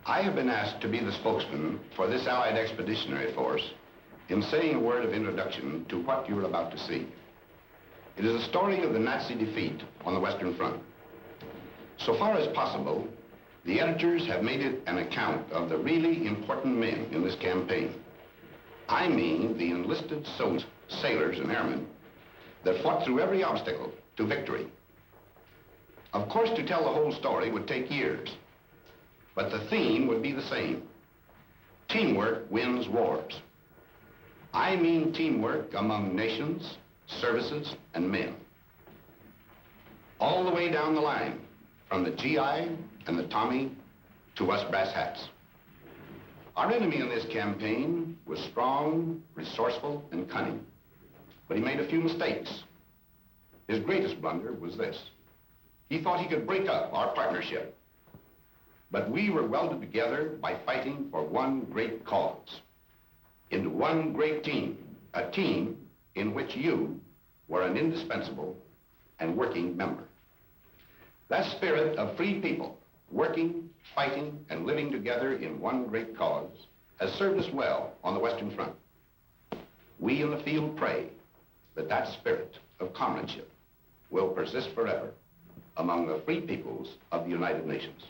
I have been asked to be the spokesman for this Allied Expeditionary Force in saying a word of introduction to what you're about to see. It is a story of the Nazi defeat on the Western Front. So far as possible, the editors have made it an account of the really important men in this campaign. I mean the enlisted soldiers, sailors, and airmen that fought through every obstacle to victory. Of course, to tell the whole story would take years, but the theme would be the same. Teamwork wins wars. I mean teamwork among nations, services, and men. All the way down the line, from the GI and the Tommy to us brass hats. Our enemy in this campaign was strong, resourceful, and cunning, but he made a few mistakes. His greatest blunder was this. He thought he could break up our partnership, but we were welded together by fighting for one great cause, into one great team, a team in which you were an indispensable and working member. That spirit of free people, working, fighting, and living together in one great cause, has served us well on the Western Front. We in the field pray that that spirit of comradeship will persist forever among the free peoples of the United Nations.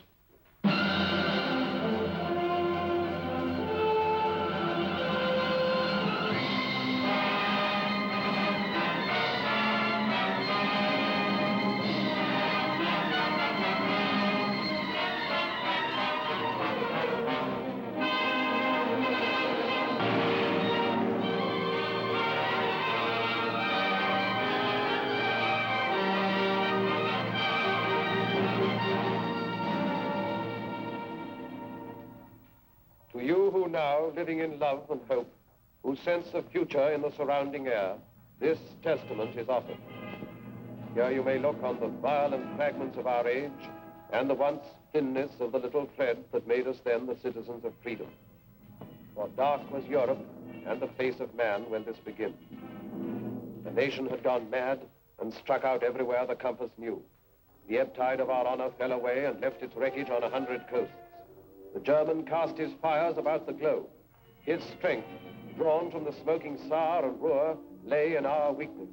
Living in love and hope, who sense the future in the surrounding air, this testament is offered. Here you may look on the violent fragments of our age and the once thinness of the little thread that made us then the citizens of freedom. For dark was Europe and the face of man when this began. The nation had gone mad and struck out everywhere the compass knew. The ebb tide of our honor fell away and left its wreckage on 100 coasts. The German cast his fires about the globe. His strength, drawn from the smoking Saar and Ruhr, lay in our weakness.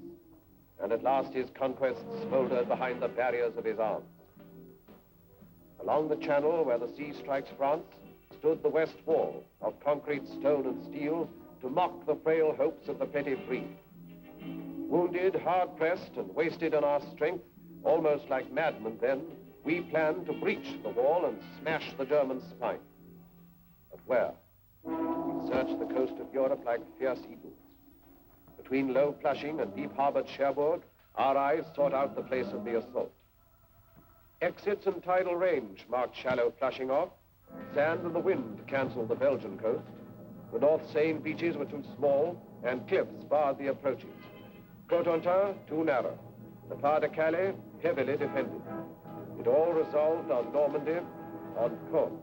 And at last his conquests smoldered behind the barriers of his arms. Along the channel where the sea strikes France stood the West Wall of concrete, stone, and steel to mock the frail hopes of the petty free. Wounded, hard-pressed, and wasted on our strength, almost like madmen then, we planned to breach the wall and smash the German spine. But where? We searched the coast of Europe like fierce eagles. Between low Flushing and deep-harbored Cherbourg, our eyes sought out the place of the assault. Exits and tidal range marked shallow Flushing off. Sand and the wind canceled the Belgian coast. The North Seine beaches were too small, and cliffs barred the approaches. Cotentin, too narrow. The Pas de Calais, heavily defended. It all resolved on Normandy, on Caen.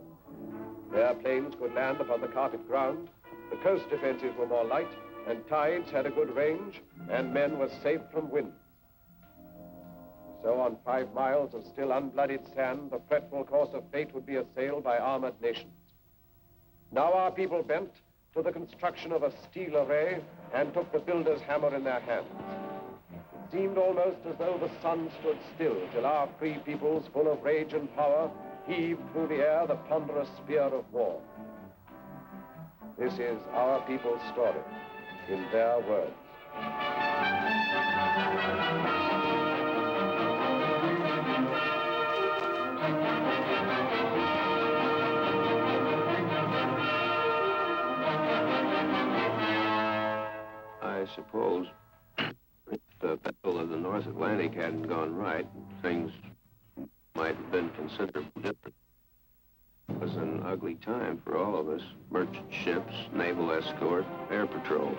There planes could land upon the carpet ground, the coast defenses were more light, and tides had a good range, and men were safe from winds. So on 5 miles of still unbloodied sand, the fretful course of fate would be assailed by armored nations. Now our people bent to the construction of a steel array and took the builder's hammer in their hands. It seemed almost as though the sun stood still till our free peoples, full of rage and power, heaved through the air the ponderous spear of war. This is our people's story, in their words. I suppose if the Battle of the North Atlantic hadn't gone right, things might have been considerably different. It was an ugly time for all of us. Merchant ships, naval escort, air patrol.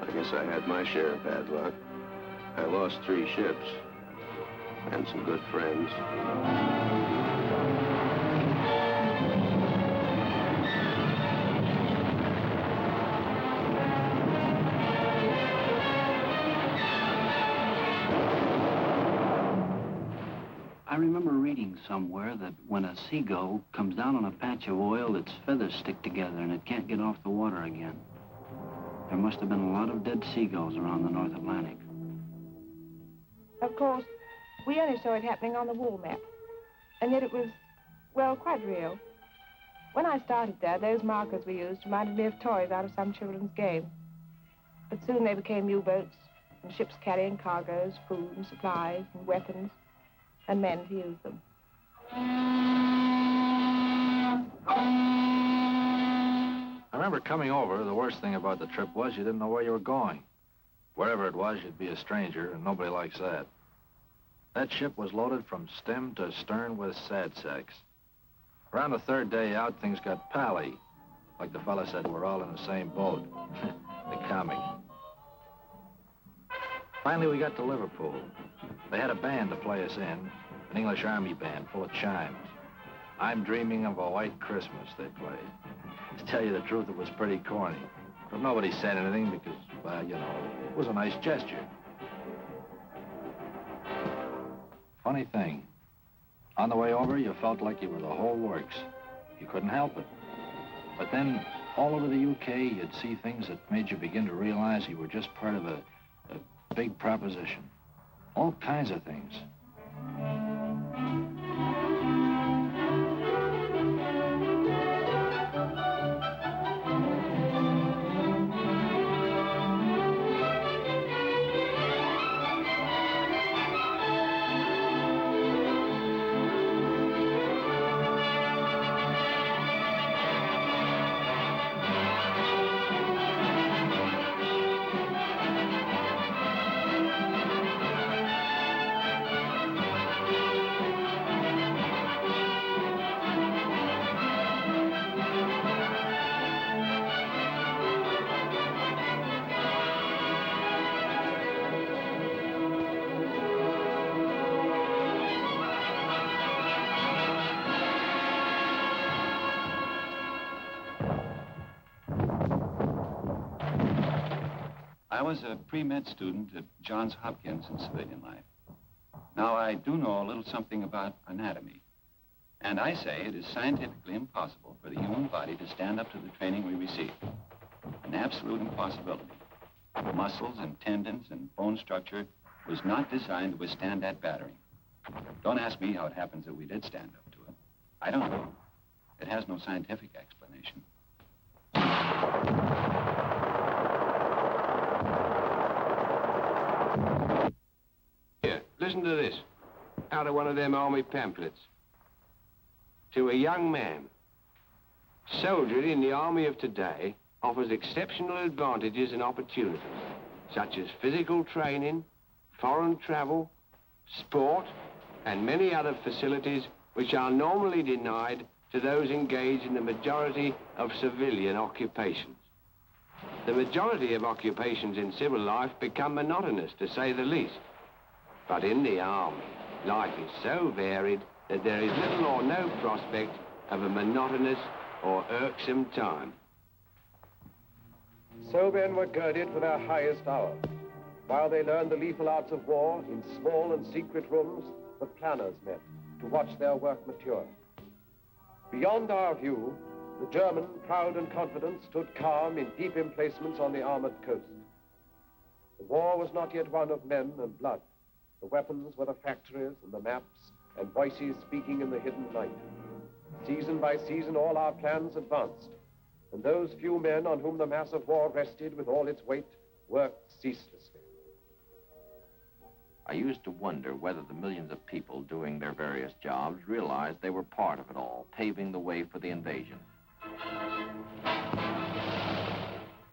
I guess I had my share of bad luck. I lost 3 ships and some good friends. I remember reading somewhere that when a seagull comes down on a patch of oil, its feathers stick together and it can't get off the water again. There must have been a lot of dead seagulls around the North Atlantic. Of course, we only saw it happening on the wall map. And yet it was, well, quite real. When I started there, those markers we used reminded me of toys out of some children's game. But soon they became U-boats and ships carrying cargoes, food and supplies and weapons, and men to use them. I remember coming over, the worst thing about the trip was you didn't know where you were going. Wherever it was, you'd be a stranger, and nobody likes that. That ship was loaded from stem to stern with sad sacks. Around the third day out, things got pally. Like the fella said, we're all in the same boat. The comic. Finally, we got to Liverpool. They had a band to play us in, an English Army band full of chimes. I'm Dreaming of a White Christmas, they played. To tell you the truth, it was pretty corny. But nobody said anything because, well, you know, it was a nice gesture. Funny thing, on the way over, you felt like you were the whole works. You couldn't help it. But then, all over the UK, you'd see things that made you begin to realize you were just part of a big proposition. All kinds of things. I was a pre-med student at Johns Hopkins in civilian life. Now, I do know a little something about anatomy. And I say it is scientifically impossible for the human body to stand up to the training we receive. An absolute impossibility. The muscles and tendons and bone structure was not designed to withstand that battering. Don't ask me how it happens that we did stand up to it. I don't know. It has no scientific explanation. Here, listen to this. Out of one of them army pamphlets. To a young man, soldiering in the army of today offers exceptional advantages and opportunities, such as physical training, foreign travel, sport, and many other facilities which are normally denied to those engaged in the majority of civilian occupations. The majority of occupations in civil life become monotonous, to say the least. But in the army, life is so varied that there is little or no prospect of a monotonous or irksome time. So men were girded for their highest hour. While they learned the lethal arts of war, in small and secret rooms, the planners met to watch their work mature. Beyond our view, the German, proud and confident, stood calm in deep emplacements on the armored coast. The war was not yet one of men and blood. The weapons were the factories and the maps and voices speaking in the hidden night. Season by season, all our plans advanced, and those few men on whom the mass of war rested with all its weight worked ceaselessly. I used to wonder whether the millions of people doing their various jobs realized they were part of it all, paving the way for the invasion.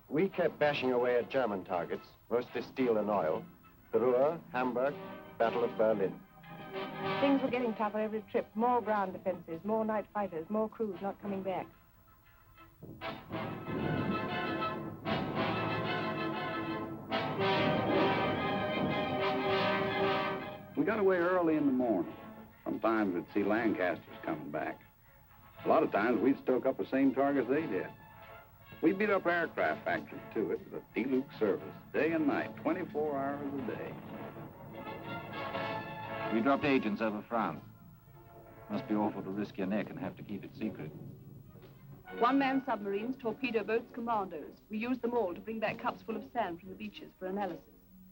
We kept bashing away at German targets, mostly steel and oil. The Ruhr, Hamburg, Battle of Berlin. Things were getting tougher every trip. More ground defenses, more night fighters, more crews not coming back. We got away early in the morning. Sometimes we'd see Lancasters coming back. A lot of times we'd stoke up the same targets they did. We beat up aircraft factories, too. It was a D-Luke service, day and night, 24 hours a day. We dropped agents over France. Must be awful to risk your neck and have to keep it secret. One-man submarines, torpedo boats, commandos. We used them all to bring back cups full of sand from the beaches for analysis.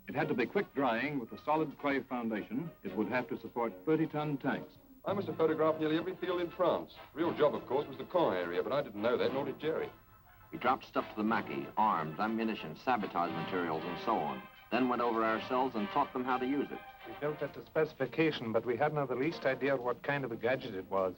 It had to be quick drying with a solid clay foundation. It would have to support 30-ton tanks. I must have photographed nearly every field in France. Real job, of course, was the Caen area, but I didn't know that, nor did Jerry. We dropped stuff to the Mackey, arms, ammunition, sabotage materials, and so on. Then went over ourselves and taught them how to use it. We built it to specification, but we hadn't the least idea what kind of a gadget it was.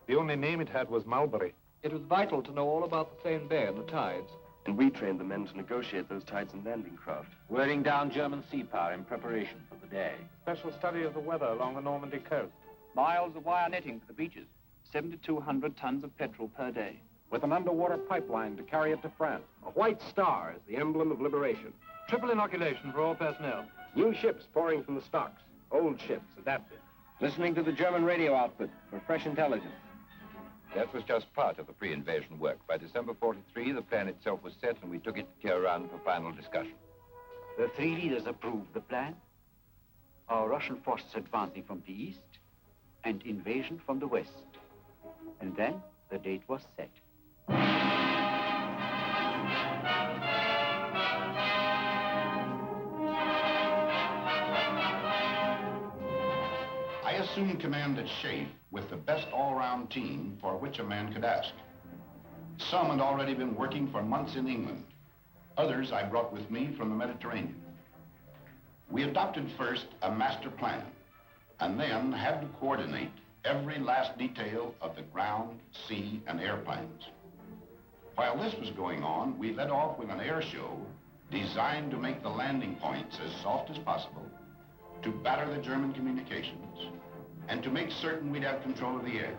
The only name it had was Mulberry. It was vital to know all about the Seine Bay and the tides. And we trained the men to negotiate those tides and landing craft. Wearing down German sea power in preparation for the day. Special study of the weather along the Normandy coast. Miles of wire netting for the beaches. 7,200 tons of petrol per day. With an underwater pipeline to carry it to France. A white star is the emblem of liberation. Triple inoculation for all personnel. New ships pouring from the stocks. Old ships adapted. Listening to the German radio output for fresh intelligence. That was just part of the pre-invasion work. By December 43, the plan itself was set, and we took it to Tehran for final discussion. The three leaders approved the plan. Our Russian forces advancing from the east and invasion from the west. And then the date was set. I assumed command at Shafe with the best all-round team for which a man could ask. Some had already been working for months in England. Others I brought with me from the Mediterranean. We adopted first a master plan, and then had to coordinate every last detail of the ground, sea, and air plans. While this was going on, we led off with an air show designed to make the landing points as soft as possible, to batter the German communications, and to make certain we'd have control of the air.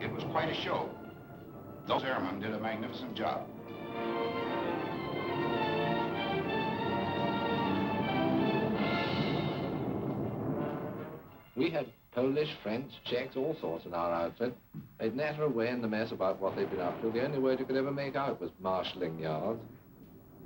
It was quite a show. Those airmen did a magnificent job. We had Polish, French, Czechs, all sorts in our outfit. They'd natter away in the mess about what they'd been up to. The only word you could ever make out was marshalling yards.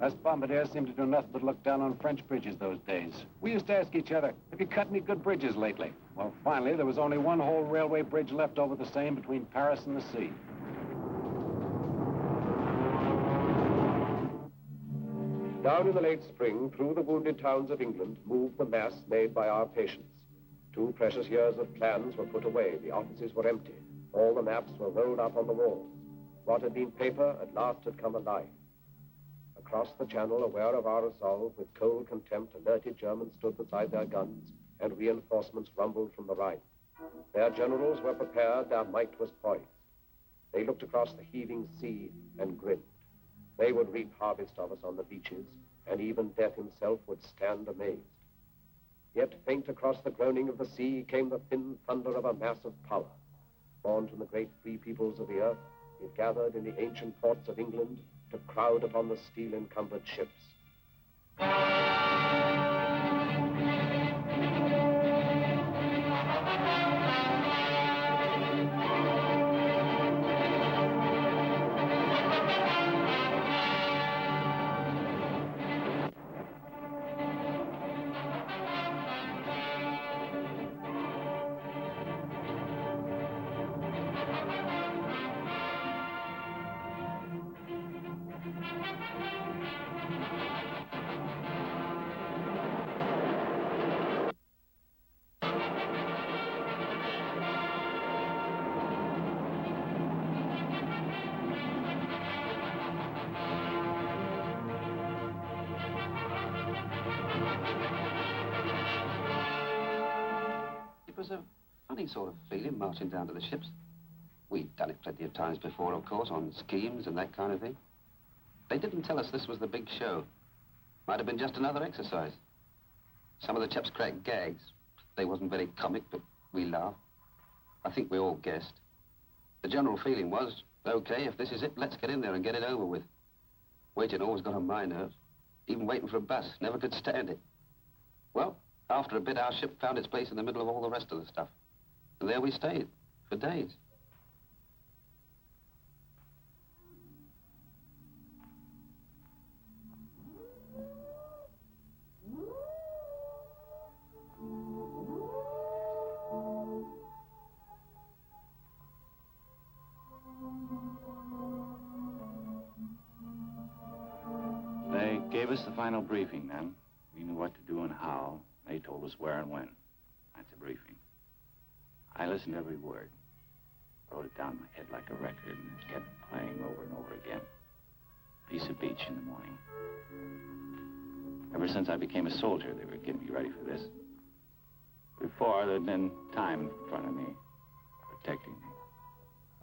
Us bombardiers seemed to do nothing but look down on French bridges those days. We used to ask each other, have you cut any good bridges lately? Well, finally, there was only one whole railway bridge left over the Seine between Paris and the sea. Down in the late spring, through the wounded towns of England, moved the mass made by our patients. 2 precious years of plans were put away. The offices were empty. All the maps were rolled up on the walls. What had been paper at last had come alive. Across the channel, aware of our resolve, with cold contempt, alerted Germans stood beside their guns, and reinforcements rumbled from the Rhine. Their generals were prepared, their might was poised. They looked across the heaving sea and grinned. They would reap harvest of us on the beaches, and even death himself would stand amazed. Yet faint across the groaning of the sea came the thin thunder of a mass of power. Born from the great free peoples of the earth, it gathered in the ancient ports of England to crowd upon the steel-encumbered ships. It was a funny sort of feeling marching down to the ships. We'd done it plenty of times before, of course, on schemes and that kind of thing. They didn't tell us this was the big show. Might have been just another exercise. Some of the chaps cracked gags. They wasn't very comic, but we laughed. I think we all guessed. The general feeling was, okay, if this is it, let's get in there and get it over with. Waiting always got on my nerves. Even waiting for a bus, never could stand it. Well, after a bit, our ship found its place in the middle of all the rest of the stuff. And there we stayed, for days. gave us the final briefing then. We knew what to do and how. They told us where and when. That's a briefing. I listened to every word. Wrote it down in my head like a record and it kept playing over and over again. Piece of beach in the morning. Ever since I became a soldier, they were getting me ready for this. Before, there'd been time in front of me, protecting me.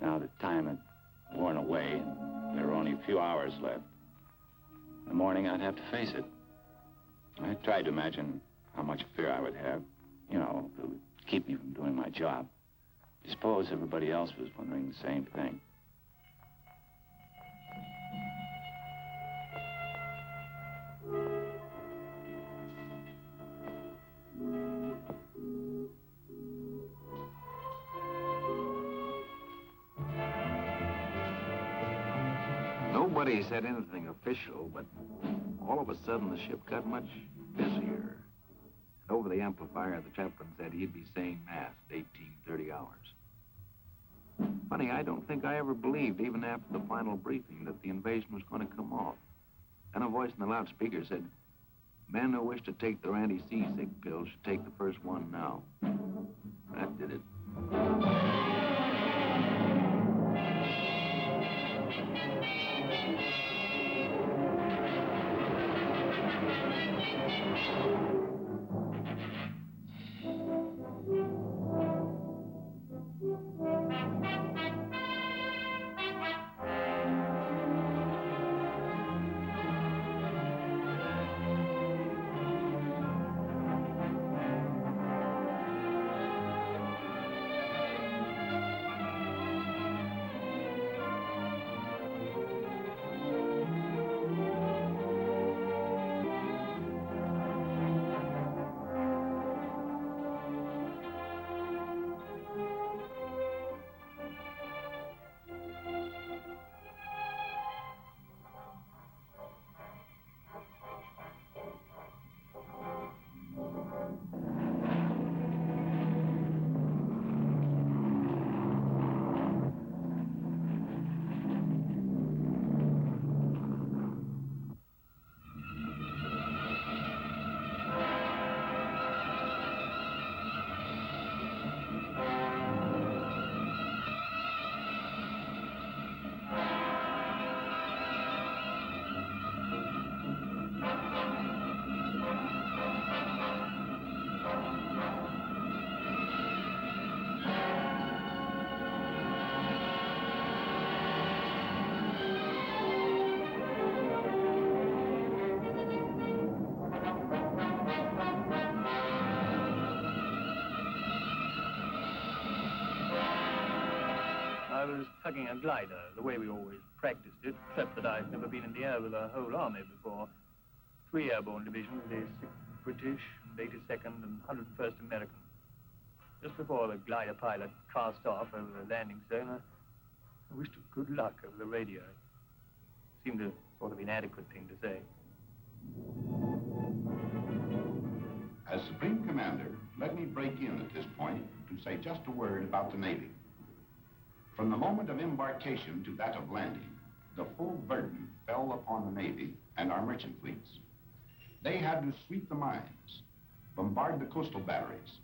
Now the time had worn away, and there were only a few hours left. In the morning, I'd have to face it. I tried to imagine how much fear I would have. You know, it would keep me from doing my job. I suppose everybody else was wondering the same thing. Nobody said anything official, but all of a sudden the ship got much busier. And over the amplifier, the chaplain said he'd be saying Mass at 18:30 hours. Funny, I don't think I ever believed, even after the final briefing, that the invasion was going to come off. Then a voice in the loudspeaker said, men who wish to take their anti-seasick pills should take the first one now. That did it. I was tugging a glider, the way we always practiced it, except that I've never been in the air with a whole army before. 3 airborne divisions, the 6th British, and 82nd and 101st American. Just before the glider pilot cast off over the landing zone, I wished her good luck over the radio. It seemed a sort of inadequate thing to say. As Supreme Commander, let me break in at this point to say just a word about the Navy. From the moment of embarkation to that of landing, the full burden fell upon the Navy and our merchant fleets. They had to sweep the mines, bombard the coastal batteries,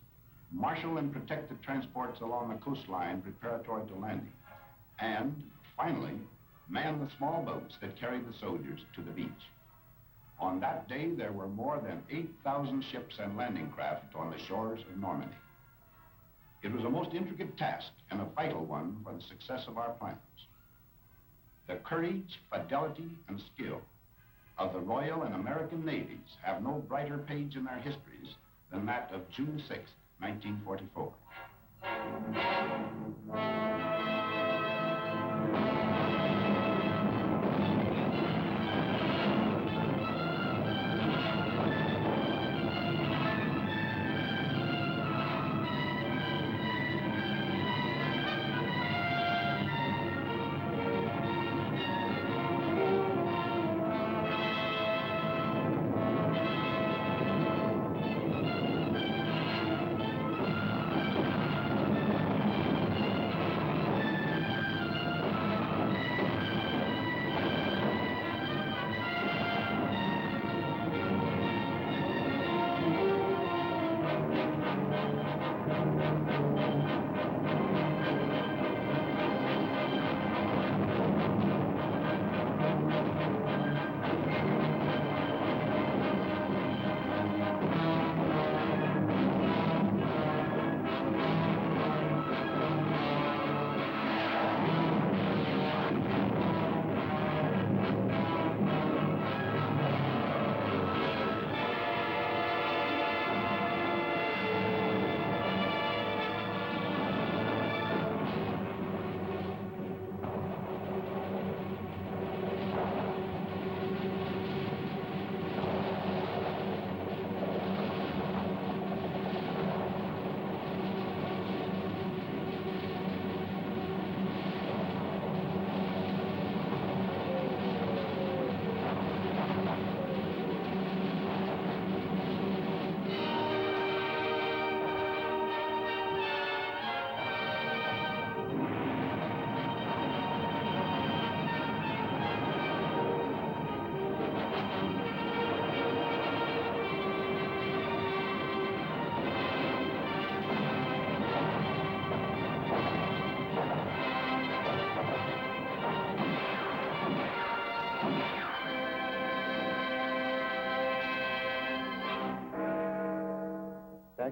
marshal and protect the transports along the coastline preparatory to landing, and, finally, man the small boats that carried the soldiers to the beach. On that day, there were more than 8,000 ships and landing craft on the shores of Normandy. It was a most intricate task and a vital one for the success of our plans. The courage, fidelity, and skill of the Royal and American Navies have no brighter page in their histories than that of June 6, 1944.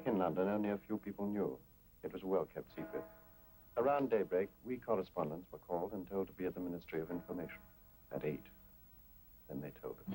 Back in London, only a few people knew. It was a well-kept secret. Around daybreak, we correspondents were called and told to be at the Ministry of Information at 8. Then they told us.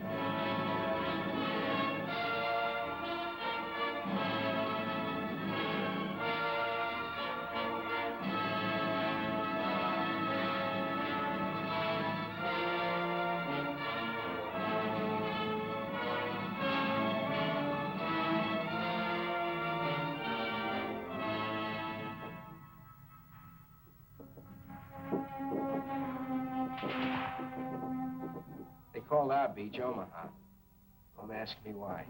They called our beach Omaha. Don't ask me why.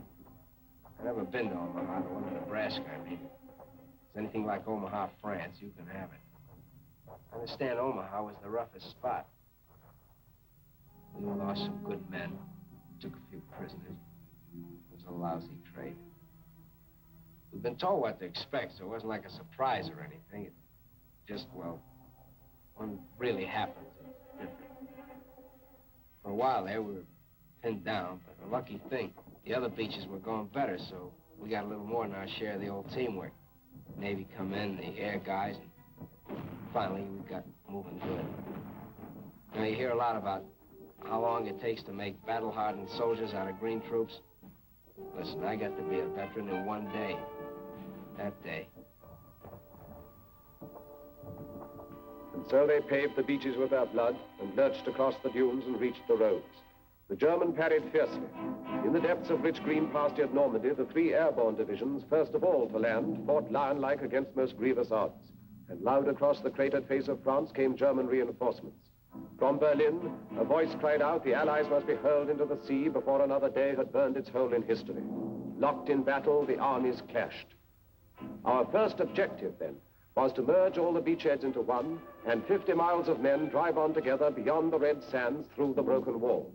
I've never been to Omaha, the one in Nebraska, I mean. If it's anything like Omaha, France, you can have it. I understand Omaha was the roughest spot. We lost some good men, took a few prisoners. It was a lousy trade. We've been told what to expect, so it wasn't like a surprise or anything. It just, well, when it really happens, it's different. For a while there, we were pinned down, but a lucky thing, the other beaches were going better, so we got a little more than our share of the old teamwork. Navy come in, the air guys, and finally we got moving good. Now, you hear a lot about how long it takes to make battle-hardened soldiers out of green troops. Listen, I got to be a veteran in one day. That day. And so they paved the beaches with their blood and lurched across the dunes and reached the roads. The German parried fiercely. In the depths of rich green pastured Normandy, the 3 airborne divisions, first of all to land, fought lion-like against most grievous odds. And loud across the cratered face of France came German reinforcements. From Berlin, a voice cried out the Allies must be hurled into the sea before another day had burned its hole in history. Locked in battle, the armies clashed. Our first objective, then, was to merge all the beachheads into one, and 50 miles of men drive on together beyond the red sands through the broken wall.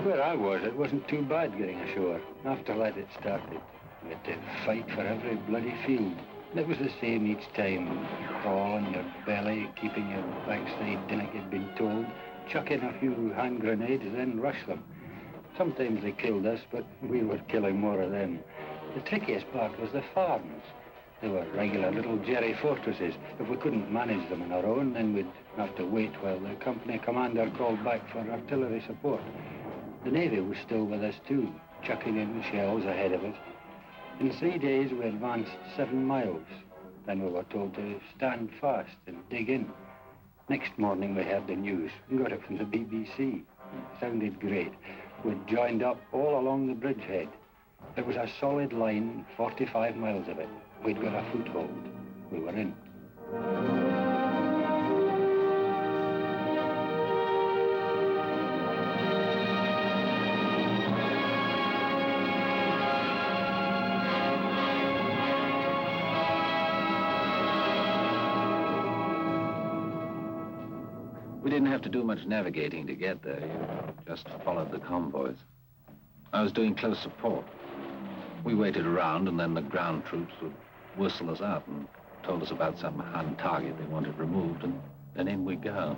Where I was, it wasn't too bad getting ashore. After that it started. We had to fight for every bloody field. And it was the same each time. Fall on your belly, keeping your backside in like you'd been told. Chuck in a few hand grenades, then rush them. Sometimes they killed us, but we were killing more of them. The trickiest part was the farms. They were regular little jerry fortresses. If we couldn't manage them on our own, then we'd have to wait while the company commander called back for artillery support. The Navy was still with us too, chucking in shells ahead of us. In 3 days, we advanced 7 miles. Then we were told to stand fast and dig in. Next morning, we heard the news. We got it from the BBC. It sounded great. We'd joined up all along the bridgehead. It was a solid line, 45 miles of it. We'd got a foothold. We were in. We didn't have to do much navigating to get there. You just followed the convoys. I was doing close support. We waited around, and then the ground troops would whistle us out and told us about some Hun target they wanted removed, and then in we go.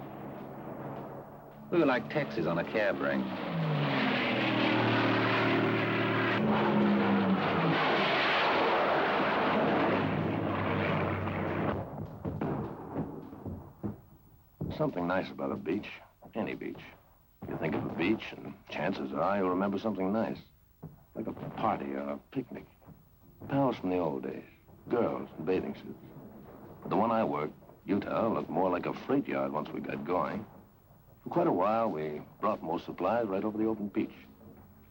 We were like taxis on a cab rank. Something nice about a beach, any beach. You think of a beach, and chances are you'll remember something nice. Like a party or a picnic. Pals from the old days, girls in bathing suits. But the one I worked, Utah, looked more like a freight yard once we got going. For quite a while, we brought most supplies right over the open beach.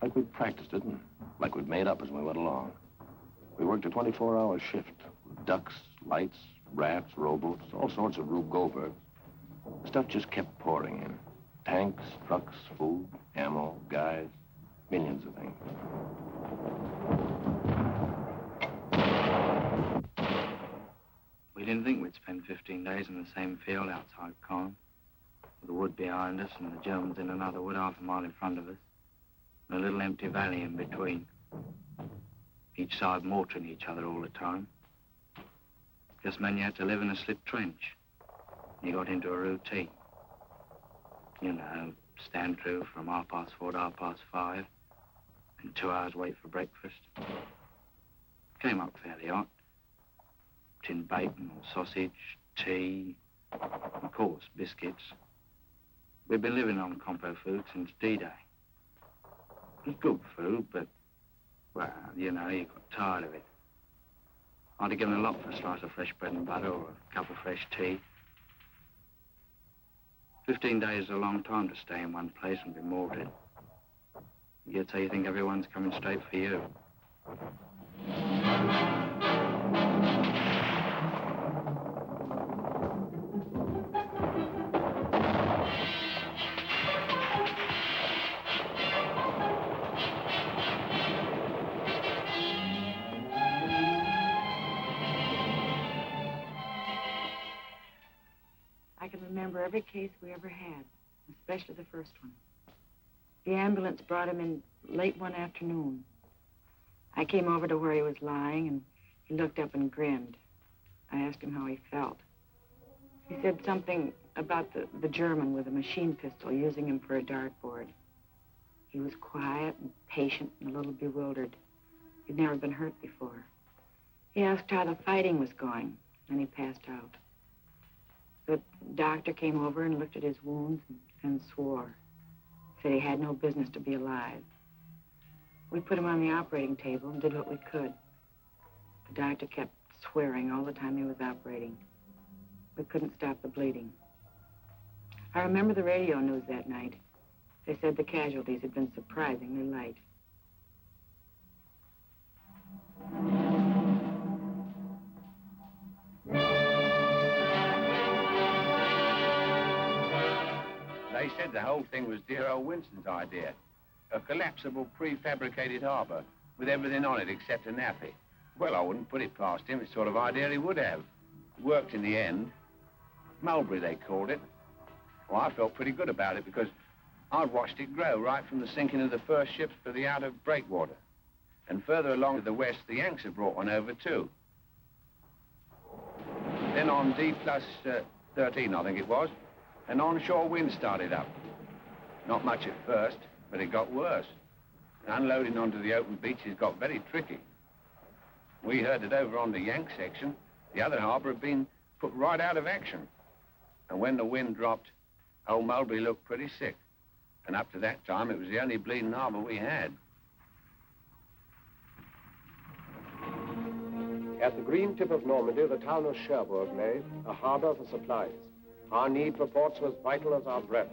Like we'd practiced it, and like we'd made up as we went along. We worked a 24-hour shift with ducks, lights, rafts, rowboats, all sorts of Rube Goldbergs. Stuff just kept pouring in. Tanks, trucks, food, ammo, guys, millions of things. We didn't think we'd spend 15 days in the same field outside Caen, with the wood behind us and the Germans in another wood half a mile in front of us, and a little empty valley in between. Each side mortaring each other all the time. Just meant you had to live in a slit trench. You got into a routine. You know, stand through from 4:30 to 5:30, and 2 hours wait for breakfast. Came up fairly hot. Tin bacon or sausage, tea, of course, biscuits. We've been living on compo food since D-Day. It was good food, but, well, you know, you got tired of it. I'd have given a lot for a slice of fresh bread and butter or a cup of fresh tea. 15 days is a long time to stay in one place and be mortared. Yet so you think everyone's coming straight for you. I can remember every case we ever had, especially the first one. The ambulance brought him in late one afternoon. I came over to where he was lying, and he looked up and grinned. I asked him how he felt. He said something about the German with a machine pistol, using him for a dartboard. He was quiet and patient and a little bewildered. He'd never been hurt before. He asked how the fighting was going, and he passed out. The doctor came over and looked at his wounds and swore. Said he had no business to be alive. We put him on the operating table and did what we could. The doctor kept swearing all the time he was operating. We couldn't stop the bleeding. I remember the radio news that night. They said the casualties had been surprisingly light. They said the whole thing was dear old Winston's idea. A collapsible prefabricated harbor with everything on it except a nappy. Well, I wouldn't put it past him. It's the sort of idea he would have. It worked in the end. Mulberry, they called it. Well, I felt pretty good about it because I'd watched it grow right from the sinking of the first ships for the outer breakwater. And further along to the west, the Yanks had brought one over, too. Then on D+13, I think it was, an onshore wind started up. Not much at first, but it got worse. Unloading onto the open beaches got very tricky. We heard that over on the Yank section, the other harbor had been put right out of action. And when the wind dropped, old Mulberry looked pretty sick. And up to that time, it was the only bleeding harbor we had. At the green tip of Normandy, the town of Cherbourg lay, a harbor for supplies. Our need for ports was vital as our breath.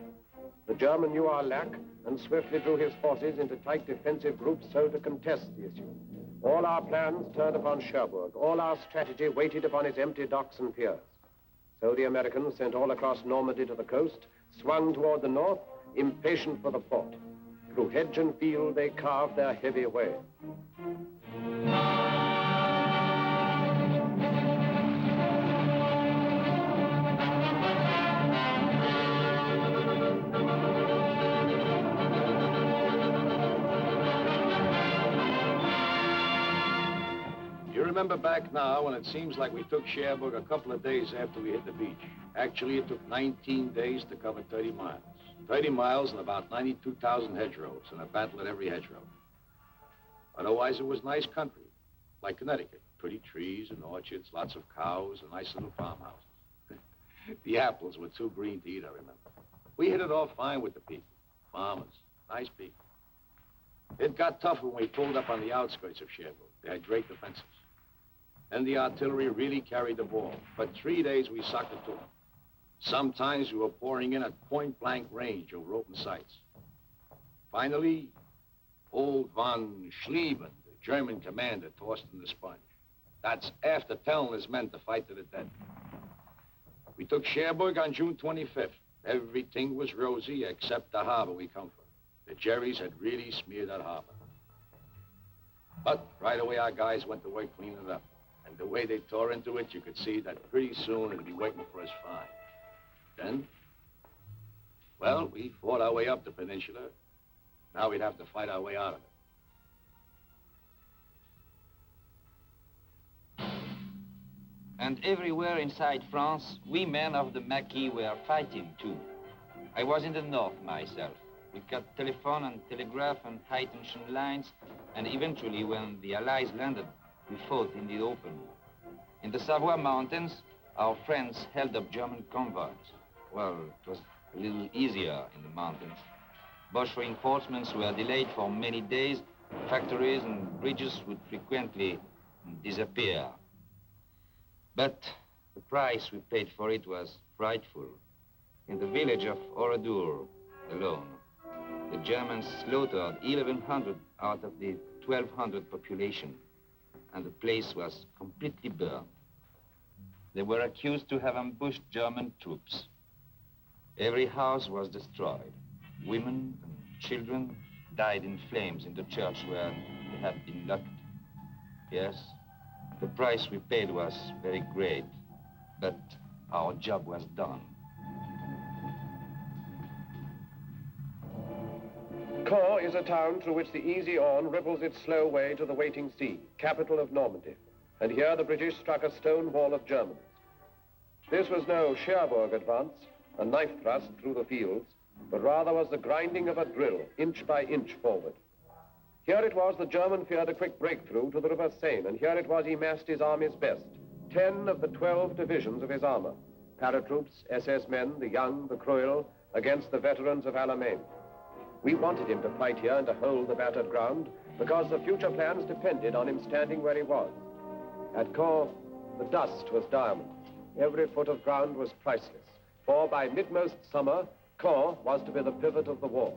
The German knew our lack and swiftly drew his forces into tight defensive groups so to contest the issue. All our plans turned upon Cherbourg. All our strategy waited upon its empty docks and piers. So the Americans, sent all across Normandy to the coast, swung toward the north, impatient for the port. Through hedge and field, they carved their heavy way. Remember back now when it seems like we took Cherbourg a couple of days after we hit the beach. Actually, it took 19 days to cover 30 miles. 30 miles and about 92,000 hedgerows, and a battle at every hedgerow. Otherwise, it was nice country, like Connecticut. Pretty trees and orchards, lots of cows, and nice little farmhouses. The apples were too green to eat, I remember. We hit it off fine with the people. Farmers, nice people. It got tough when we pulled up on the outskirts of Cherbourg. They had great defenses. And the artillery really carried the ball. For 3 days, we sucked it to them. Sometimes we were pouring in at point-blank range over open sights. Finally, old von Schlieben, the German commander, tossed in the sponge. That's after telling his men to fight to the death. We took Cherbourg on June 25th. Everything was rosy except the harbor we come from. The Jerrys had really smeared that harbor. But right away, our guys went to work cleaning it up. And the way they tore into it, you could see that pretty soon it'd be waiting for us fine. Then, well, we fought our way up the peninsula. Now we'd have to fight our way out of it. And everywhere inside France, we men of the Maquis were fighting too. I was in the north myself. We cut telephone and telegraph and high-tension lines, and eventually, when the Allies landed, we fought in the open. In the Savoy Mountains, our friends held up German convoys. Well, it was a little easier in the mountains. Boche reinforcements were delayed for many days. Factories and bridges would frequently disappear. But the price we paid for it was frightful. In the village of Oradour alone, the Germans slaughtered 1,100 out of the 1,200 population, and the place was completely burned. They were accused to have ambushed German troops. Every house was destroyed. Women and children died in flames in the church where they had been locked. Yes, the price we paid was very great, but our job was done. Caen is a town through which the easy Orne ripples its slow way to the waiting sea, capital of Normandy. And here the British struck a stone wall of Germans. This was no Cherbourg advance, a knife thrust through the fields, but rather was the grinding of a drill, inch by inch forward. Here it was the German feared a quick breakthrough to the River Seine, and here it was he massed his army's best, 10 of the 12 divisions of his armor, paratroops, SS men, the young, the cruel, against the veterans of Alamein. We wanted him to fight here and to hold the battered ground, because the future plans depended on him standing where he was. At Caen, the dust was diamond. Every foot of ground was priceless, for by mid-most summer, Caen was to be the pivot of the war.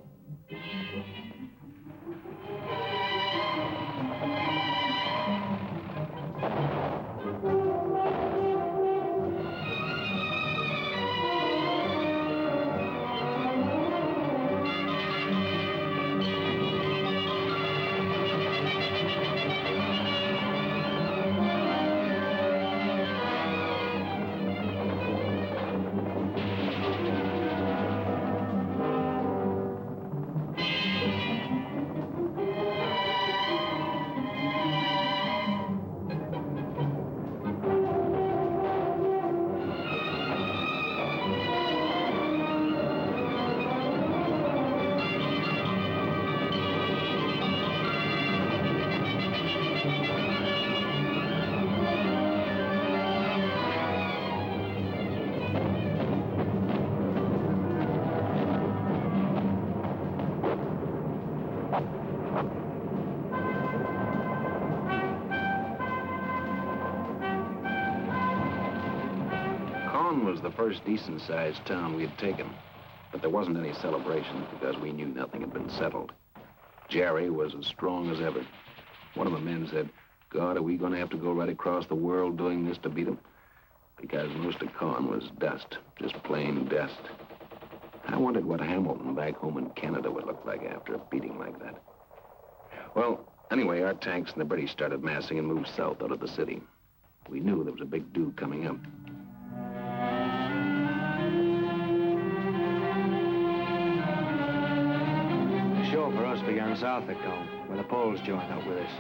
Was the first decent-sized town we had taken, but there wasn't any celebration because we knew nothing had been settled. Jerry was as strong as ever. One of the men said, "God, are we going to have to go right across the world doing this to beat them?" Because most of Caen was dust, just plain dust. I wondered what Hamilton back home in Canada would look like after a beating like that. Well, anyway, our tanks and the British started massing and moved south out of the city. We knew there was a big do coming up. The show for us began south of Caen, where the Poles joined up with us.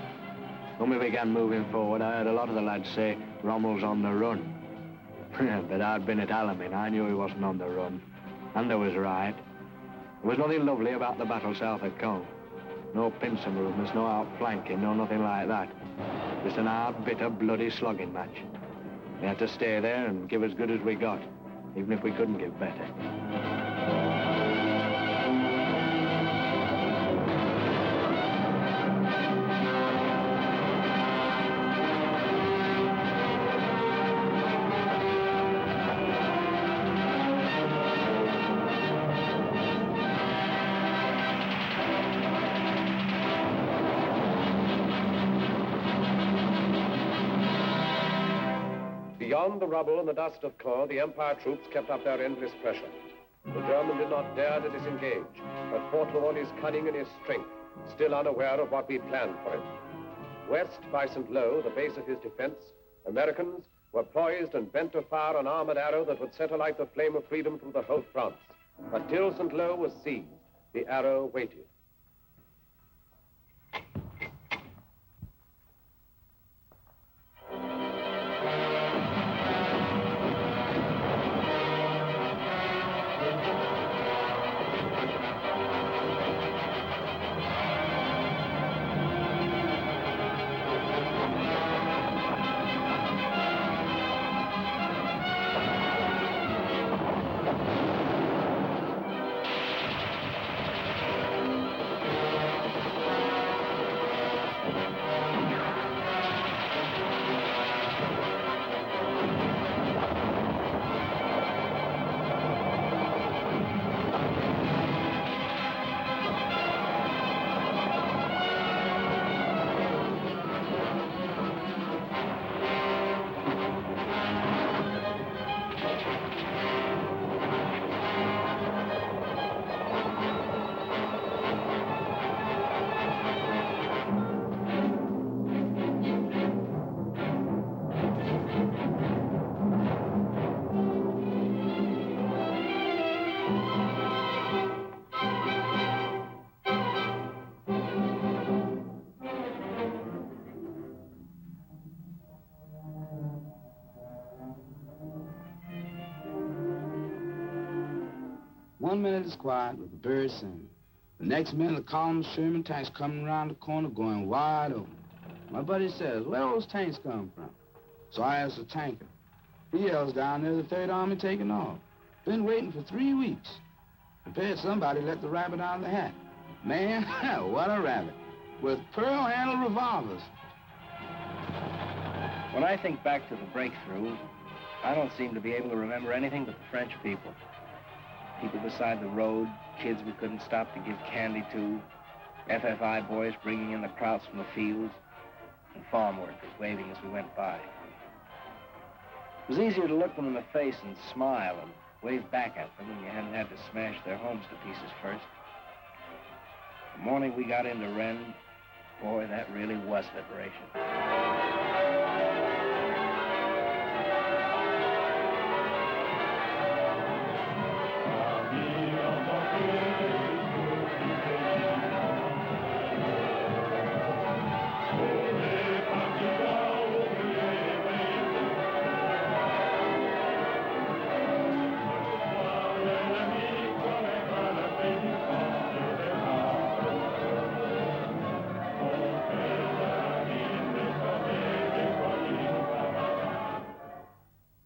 When we began moving forward, I heard a lot of the lads say Rommel's on the run. But I'd been at Alamein, I knew he wasn't on the run. And they was right. There was nothing lovely about the battle south of Caen. No pincer movements, no outflanking, no nothing like that. Just an hard, bitter, bloody slugging match. We had to stay there and give as good as we got, even if we couldn't give better. Beyond the rubble and the dust of Caen, the Empire troops kept up their endless pressure. The German did not dare to disengage, but fought with all his cunning and his strength, still unaware of what we planned for him. West by St. Lo, the base of his defense, Americans were poised and bent to fire an armored arrow that would set alight the flame of freedom through the whole France. But till St. Lo was seized, the arrow waited. One minute it's quiet with the birds singing. The next minute, the column of Sherman tanks coming around the corner going wide open. My buddy says, where those tanks come from? So I ask the tanker. He yells down there, the Third Army taking off. Been waiting for 3 weeks. Prepared somebody let the rabbit out of the hat. Man, what a rabbit. With pearl-handled revolvers. When I think back to the breakthrough, I don't seem to be able to remember anything but the French people. People beside the road, kids we couldn't stop to give candy to, FFI boys bringing in the krauts from the fields, and farm workers waving as we went by. It was easier to look them in the face and smile and wave back at them when you hadn't had to smash their homes to pieces first. The morning we got into Rennes, boy, that really was liberation.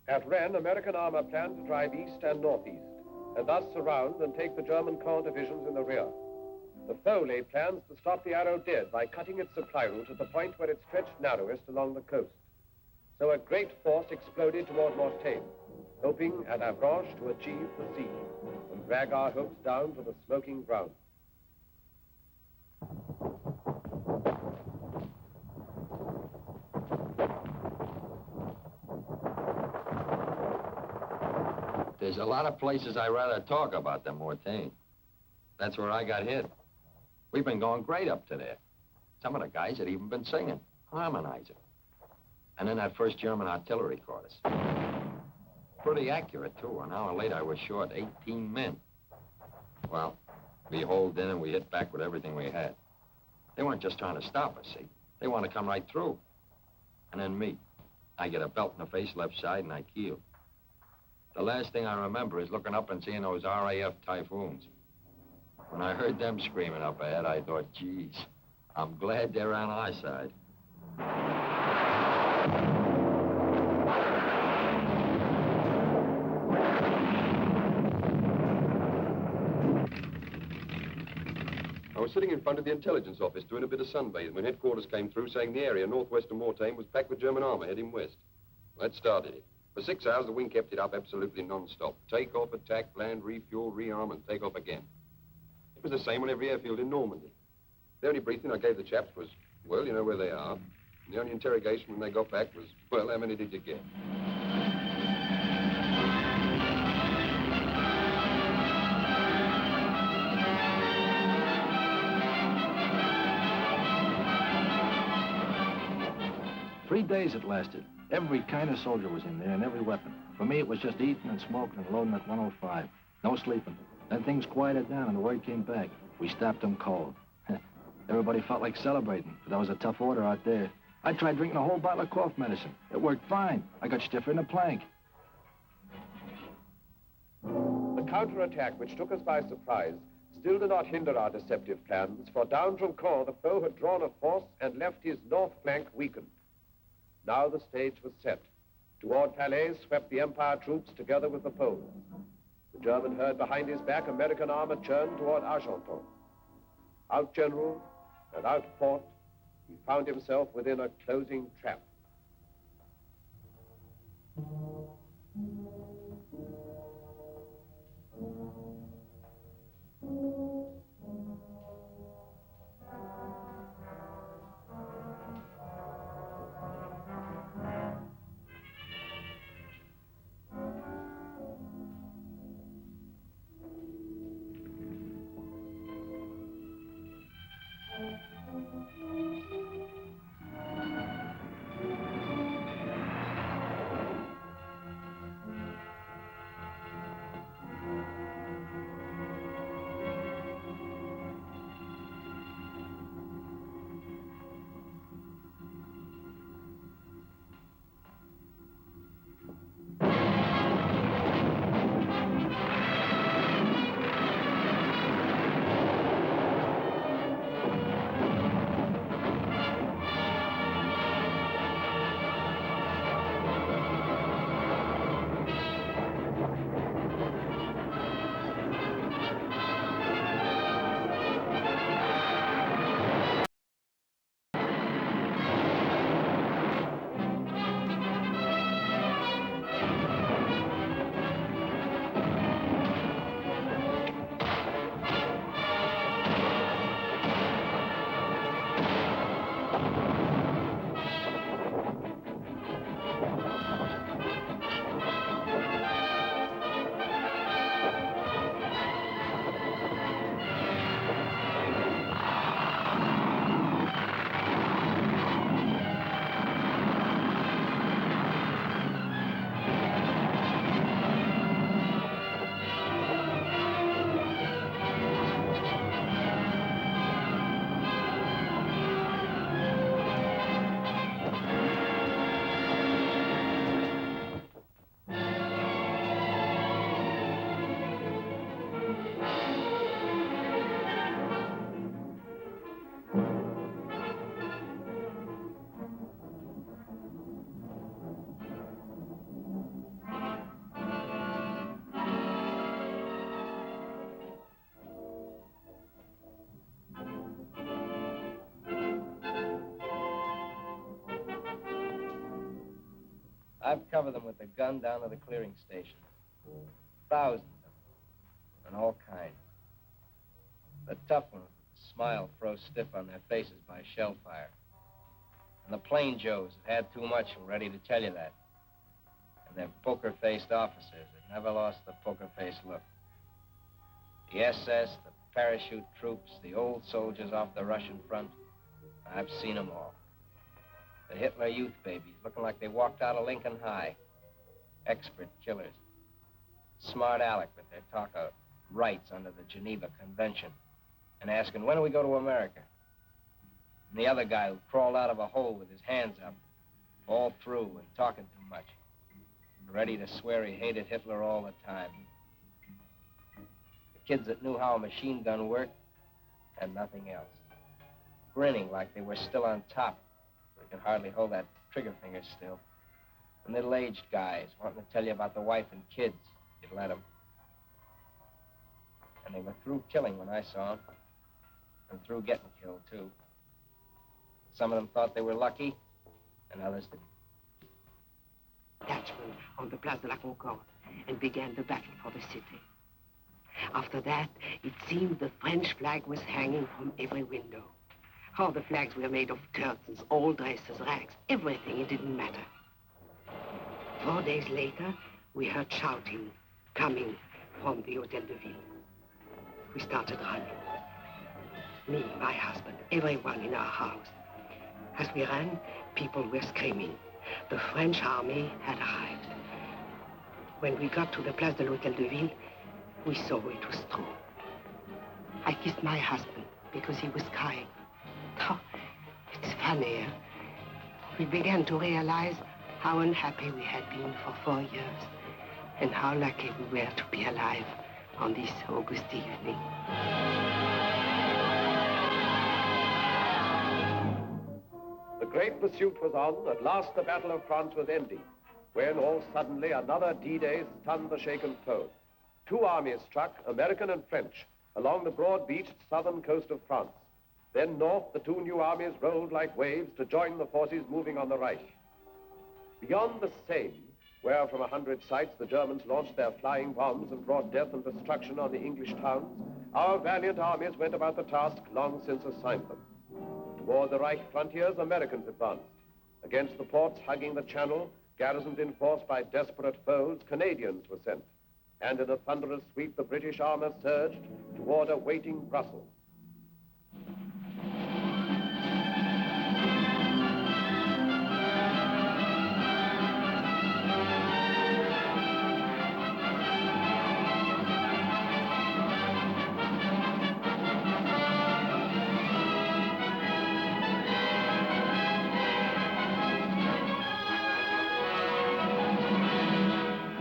At Rennes, American armor planned to drive east and northeast, and thus surround and take the German corps divisions in the rear. The foe laid plans to stop the arrow dead by cutting its supply route at the point where it stretched narrowest along the coast. So a great force exploded toward Mortagne, hoping at Avranches to achieve the sea and drag our hopes down to the smoking ground. There's a lot of places I'd rather talk about than Mortagne. That's where I got hit. We've been going great up to there. Some of the guys had even been singing, harmonizing. And then that first German artillery caught us. Pretty accurate, too. An hour later, I was short 18 men. Well, we holed in and we hit back with everything we had. They weren't just trying to stop us, see? They want to come right through. And then me. I get a belt in the face, left side, and I keel. The last thing I remember is looking up and seeing those RAF Typhoons. When I heard them screaming up ahead, I thought, geez, I'm glad they're on our side. I was sitting in front of the intelligence office doing a bit of sunbathing when headquarters came through saying the area northwest of Mortagne was packed with German armor heading west. Well, that started it. For 6 hours, the wing kept it up absolutely non-stop. Take off, attack, land, refuel, rearm, and take off again. It was the same on every airfield in Normandy. The only briefing I gave the chaps was, well, you know where they are. And the only interrogation when they got back was, well, how many did you get? Three days it lasted. Every kind of soldier was in there and every weapon. For me, it was just eating and smoking and loading at 105. No sleeping. Then things quieted down and the word came back. We stopped them cold. Everybody felt like celebrating, but that was a tough order out there. I tried drinking a whole bottle of cough medicine. It worked fine. I got stiffer than a plank. The counterattack, which took us by surprise, still did not hinder our deceptive plans, for down from Caen, the foe had drawn a force and left his north flank weakened. Now the stage was set. Toward Calais swept the Empire troops together with the Poles. The German heard behind his back American armor churned toward Argenton. Out-generaled and out-fought, he found himself within a closing trap. I've covered them with the gun down to the clearing stations. Thousands of them, and all kinds. The tough ones with the smile froze stiff on their faces by shell fire. And the plain Joes that had too much were ready to tell you that. And their poker-faced officers that never lost the poker-faced look. The SS, the parachute troops, the old soldiers off the Russian front, I've seen them all. The Hitler youth babies looking like they walked out of Lincoln High. Expert killers. Smart Alec with their talk of rights under the Geneva Convention and asking, when do we go to America? And the other guy who crawled out of a hole with his hands up, all through and talking too much. Ready to swear he hated Hitler all the time. The kids that knew how a machine gun worked and nothing else. Grinning like they were still on top. They could hardly hold that trigger finger still. The middle-aged guys wanting to tell you about the wife and kids. You'd let them. And they were through killing when I saw them. And through getting killed, too. Some of them thought they were lucky, and others didn't. Dutchmen on the Place de la Concorde and began the battle for the city. After that, it seemed the French flag was hanging from every window. All the flags were made of curtains, all dresses, rags, everything, it didn't matter. 4 days later, we heard shouting coming from the Hotel de Ville. We started running. Me, my husband, everyone in our house. As we ran, people were screaming. The French army had arrived. When we got to the Place de l'Hôtel de Ville, we saw it was true. I kissed my husband because he was crying. Oh, it's funny, eh? We began to realize how unhappy we had been for 4 years and how lucky we were to be alive on this August evening. The great pursuit was on. At last, the Battle of France was ending, when all suddenly another D-Day stunned the shaken foe. 2 armies struck, American and French, along the broad-beached southern coast of France. Then north, the 2 new armies rolled like waves to join the forces moving on the Reich. Beyond the Seine, where from 100 sites the Germans launched their flying bombs and brought death and destruction on the English towns, our valiant armies went about the task long since assigned them. Toward the Reich frontiers, Americans advanced. Against the ports hugging the Channel, garrisoned in force by desperate foes, Canadians were sent. And in a thunderous sweep, the British armor surged toward a waiting Brussels.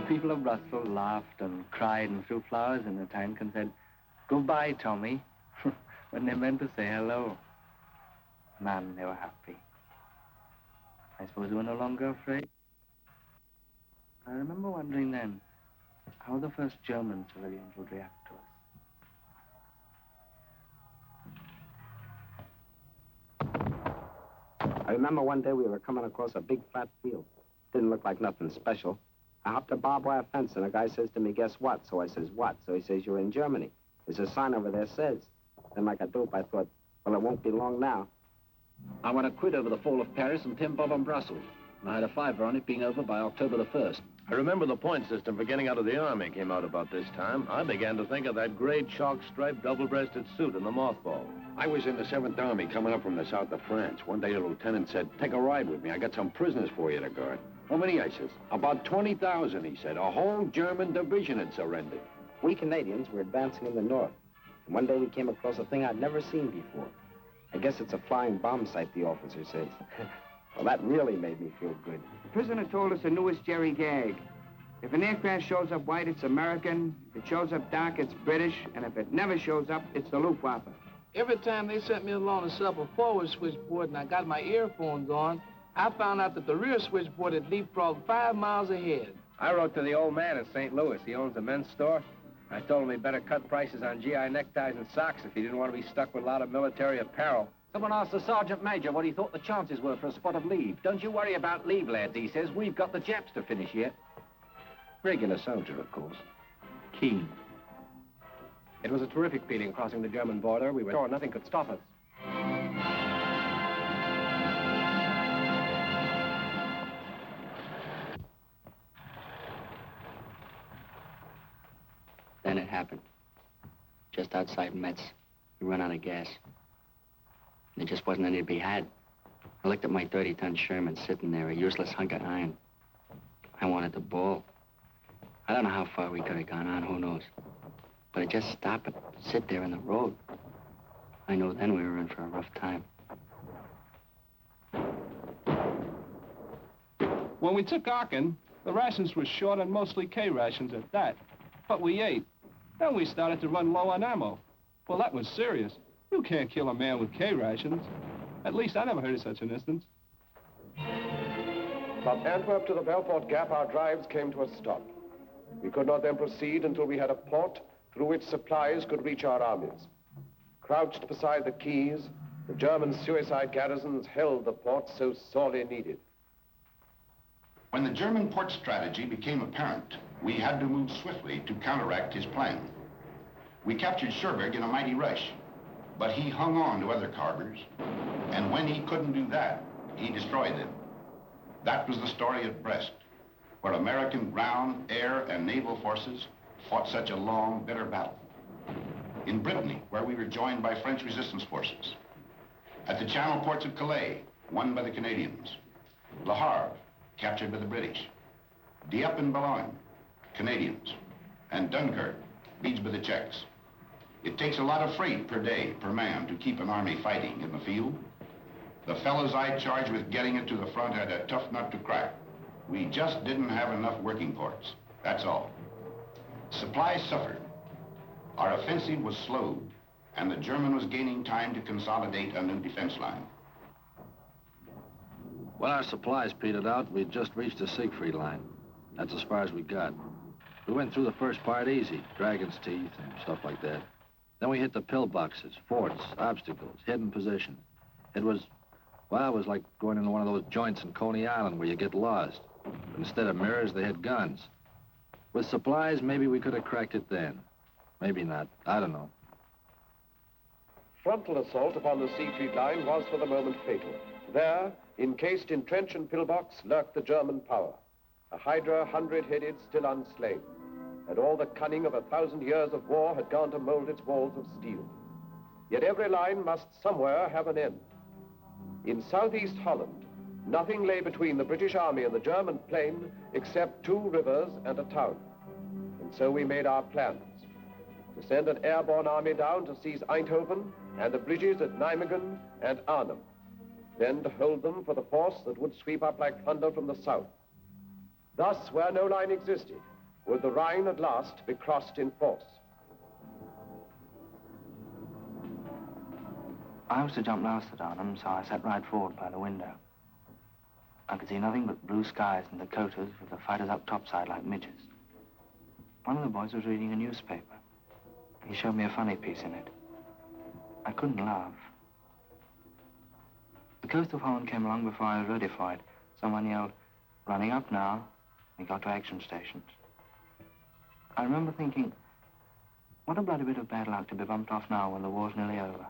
People of Brussels laughed and cried and threw flowers in the tank and said, "Goodbye, Tommy," when they meant to say hello. Man, they were happy. I suppose they were no longer afraid. I remember wondering then how the first German civilians would react to us. I remember one day we were coming across a big flat field. Didn't look like nothing special. I hopped a barbed wire fence, and a guy says to me, "Guess what?" So I says, "What?" So he says, "You're in Germany. There's a sign over there says." Then like a dope, I thought, well, it won't be long now. I want to quit over the fall of Paris and pin Bob on Brussels. And I had a fiver on it being over by October the 1st. I remember the point system for getting out of the Army came out about this time. I began to think of that great chalk-striped double-breasted suit in the mothball. I was in the 7th Army coming up from the south of France. One day the lieutenant said, "Take a ride with me. I got some prisoners for you to guard." "How many?" I says. "About 20,000, he said. A whole German division had surrendered." We Canadians were advancing in the north. And one day we came across a thing I'd never seen before. I guess it's a flying bomb site, the officer says. Well, that really made me feel good. The prisoner told us the newest Jerry gag. If an aircraft shows up white, it's American. If it shows up dark, it's British. And if it never shows up, it's the Luftwaffe. Every time they sent me along to set up a forward switchboard and I got my earphones on, I found out that the rear switchboard had leapfrogged 5 miles ahead. I wrote to the old man in St. Louis. He owns a men's store. I told him he better cut prices on GI neckties and socks if he didn't want to be stuck with a lot of military apparel. Someone asked the Sergeant Major what he thought the chances were for a spot of leave. Don't you worry about leave, lads, he says. We've got the Japs to finish yet. Regular soldier, of course. Keen. It was a terrific feeling crossing the German border. We were sure nothing could stop us. Then it happened. Just outside Metz, we ran out of gas. There just wasn't any to be had. I looked at my 30-ton Sherman sitting there, a useless hunk of iron. I wanted to bawl. I don't know how far we could have gone on, who knows. But it just stopped and sit there in the road. I knew then we were in for a rough time. When we took Aachen, the rations were short and mostly K rations at that. But we ate. Then we started to run low on ammo. Well, that was serious. You can't kill a man with K rations. At least I never heard of such an instance. From Antwerp to the Belfort Gap, our drives came to a stop. We could not then proceed until we had a port through which supplies could reach our armies. Crouched beside the quays, the German suicide garrisons held the port so sorely needed. When the German port strategy became apparent, we had to move swiftly to counteract his plan. We captured Cherbourg in a mighty rush, but he hung on to other harbors, and when he couldn't do that, he destroyed them. That was the story at Brest, where American ground, air, and naval forces fought such a long, bitter battle. In Brittany, where we were joined by French resistance forces. At the channel ports of Calais, won by the Canadians. Le Havre, captured by the British. Dieppe and Boulogne, Canadians. And Dunkirk, besieged by the Czechs. It takes a lot of freight per day, per man, to keep an army fighting in the field. The fellows I charged with getting it to the front had a tough nut to crack. We just didn't have enough working ports, that's all. Supplies suffered. Our offensive was slowed, and the German was gaining time to consolidate a new defense line. When our supplies petered out, we'd just reached the Siegfried line. That's as far as we got. We went through the first part easy, Dragon's Teeth and stuff like that. Then we hit the pillboxes, forts, obstacles, hidden positions. It was like going into one of those joints in Coney Island where you get lost. But instead of mirrors, they had guns. With supplies, maybe we could have cracked it then. Maybe not. I don't know. Frontal assault upon the Siegfried line was for the moment fatal. There, encased in trench and pillbox, lurked the German power. A hydra 100-headed, still unslain. And all the cunning of 1,000 years of war had gone to mold its walls of steel. Yet every line must somewhere have an end. In southeast Holland, nothing lay between the British Army and the German plain except 2 rivers and a town. And so we made our plans. To send an airborne army down to seize Eindhoven and the bridges at Nijmegen and Arnhem. Then to hold them for the force that would sweep up like thunder from the south. Thus, where no line existed, would the Rhine at last be crossed in force. I was to jump last at Arnhem, so I sat right forward by the window. I could see nothing but blue skies and Dakotas with the fighters up topside like midges. One of the boys was reading a newspaper. He showed me a funny piece in it. I couldn't laugh. The coast of Holland came along before I was ready for it. Someone yelled, "Running up now." We got to action stations. I remember thinking, what a bloody bit of bad luck to be bumped off now when the war's nearly over.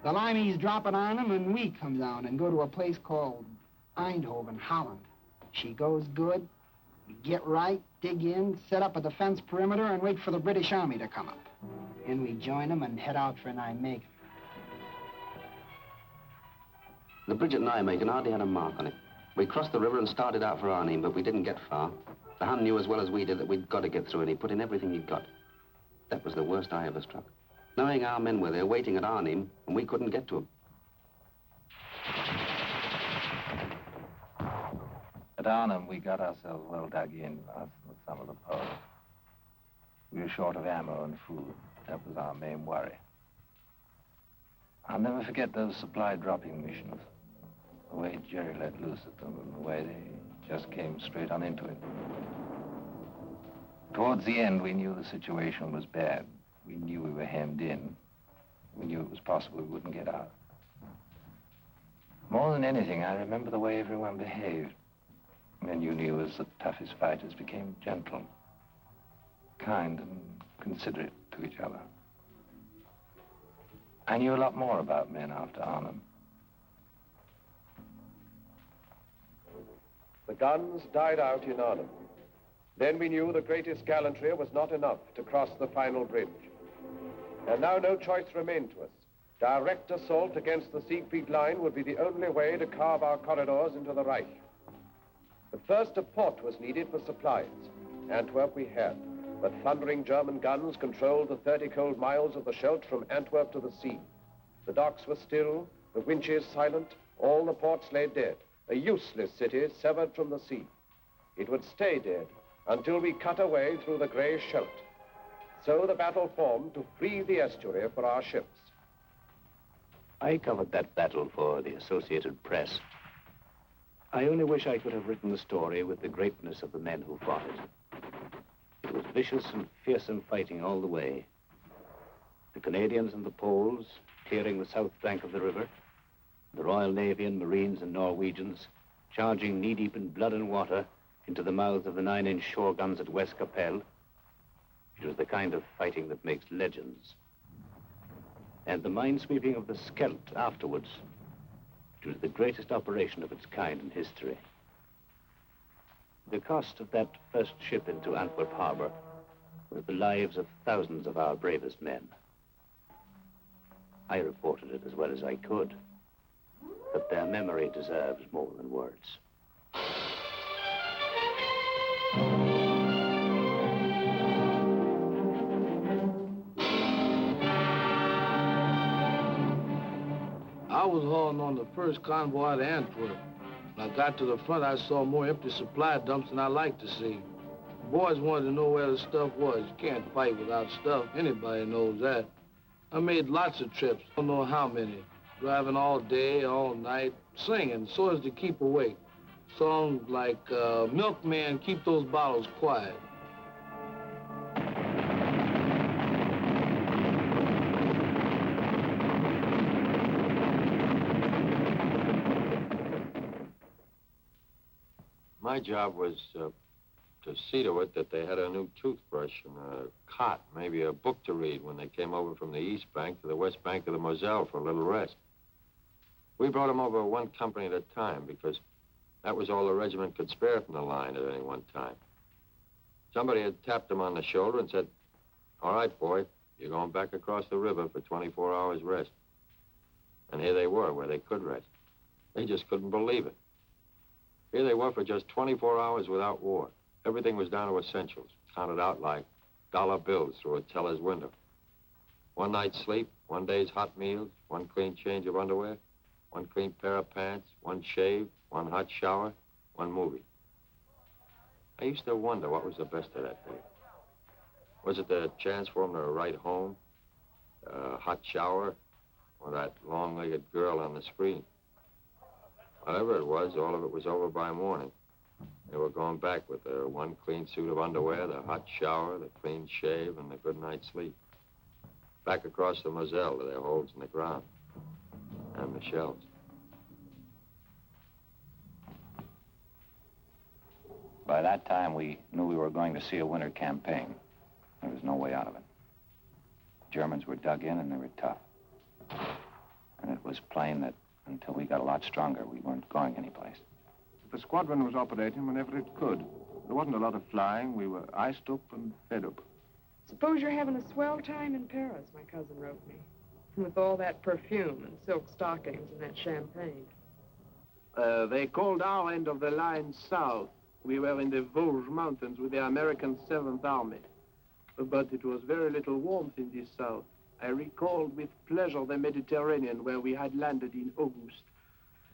The lineys drop at Arnhem, and we come down and go to a place called Eindhoven, Holland. She goes good. We get right, dig in, set up a defense perimeter, and wait for the British Army to come up. And we join them and head out for Nijmegen. The bridge at Nijmegen hardly had a mark on it. We crossed the river and started out for Arnhem, but we didn't get far. The Hun knew as well as we did that we'd got to get through, and he put in everything he'd got. That was the worst I ever struck. Knowing our men were there waiting at Arnhem, and we couldn't get to them. At Arnhem, we got ourselves well dug in, us and some of the posts. We were short of ammo and food. That was our main worry. I'll never forget those supply dropping missions. The way Jerry let loose at them and the way they just came straight on into it. Towards the end, we knew the situation was bad. We knew we were hemmed in. We knew it was possible we wouldn't get out. More than anything, I remember the way everyone behaved. Men you knew as the toughest fighters became gentle, kind and considerate to each other. I knew a lot more about men after Arnhem. The guns died out in Arnhem. Then we knew the greatest gallantry was not enough to cross the final bridge. And now no choice remained to us. Direct assault against the Siegfried line would be the only way to carve our corridors into the Reich. But first a port was needed for supplies. Antwerp we had, but thundering German guns controlled the 30 cold miles of the Scheldt from Antwerp to the sea. The docks were still, the winches silent, all the ports lay dead, a useless city severed from the sea. It would stay dead until we cut a way through the gray Scheldt. So the battle formed to free the estuary for our ships. I covered that battle for the Associated Press. I only wish I could have written the story with the greatness of the men who fought it. It was vicious and fearsome fighting all the way. The Canadians and the Poles clearing the south bank of the river, the Royal Navy and Marines and Norwegians charging knee-deep in blood and water into the mouths of the 9-inch shore guns at West Capelle. It was the kind of fighting that makes legends. And the minesweeping of the Scheldt afterwards. It was the greatest operation of its kind in history. The cost of that first ship into Antwerp harbor was the lives of thousands of our bravest men. I reported it as well as I could, but their memory deserves more than words. I was hauling on the first convoy to Antwerp. When I got to the front, I saw more empty supply dumps than I liked to see. The boys wanted to know where the stuff was. You can't fight without stuff. Anybody knows that. I made lots of trips, don't know how many. Driving all day, all night, singing so as to keep awake. Songs like, Milkman, Keep Those Bottles Quiet. My job was to see to it that they had a new toothbrush and a cot, maybe a book to read when they came over from the east bank to the west bank of the Moselle for a little rest. We brought them over one company at a time because that was all the regiment could spare from the line at any one time. Somebody had tapped them on the shoulder and said, "All right, boy, you're going back across the river for 24 hours rest." And here they were, where they could rest. They just couldn't believe it. Here they were for just 24 hours without war. Everything was down to essentials, counted out like dollar bills through a teller's window. One night's sleep, one day's hot meals, one clean change of underwear, one clean pair of pants, one shave, one hot shower, one movie. I used to wonder what was the best of that day. Was it the chance for them to write home, a hot shower, or that long-legged girl on the screen? Whatever it was, all of it was over by morning. They were going back with the one clean suit of underwear, the hot shower, the clean shave, and the good night's sleep. Back across the Moselle to their holes in the ground and the shells. By that time, we knew we were going to see a winter campaign. There was no way out of it. Germans were dug in and they were tough. And it was plain that until we got a lot stronger, we weren't going anyplace. The squadron was operating whenever it could. There wasn't a lot of flying. We were iced up and fed up. Suppose you're having a swell time in Paris, my cousin wrote me. With all that perfume and silk stockings and that champagne. They called our end of the line south. We were in the Vosges Mountains with the American 7th Army. But it was very little warmth in this south. I recalled with pleasure the Mediterranean where we had landed in August.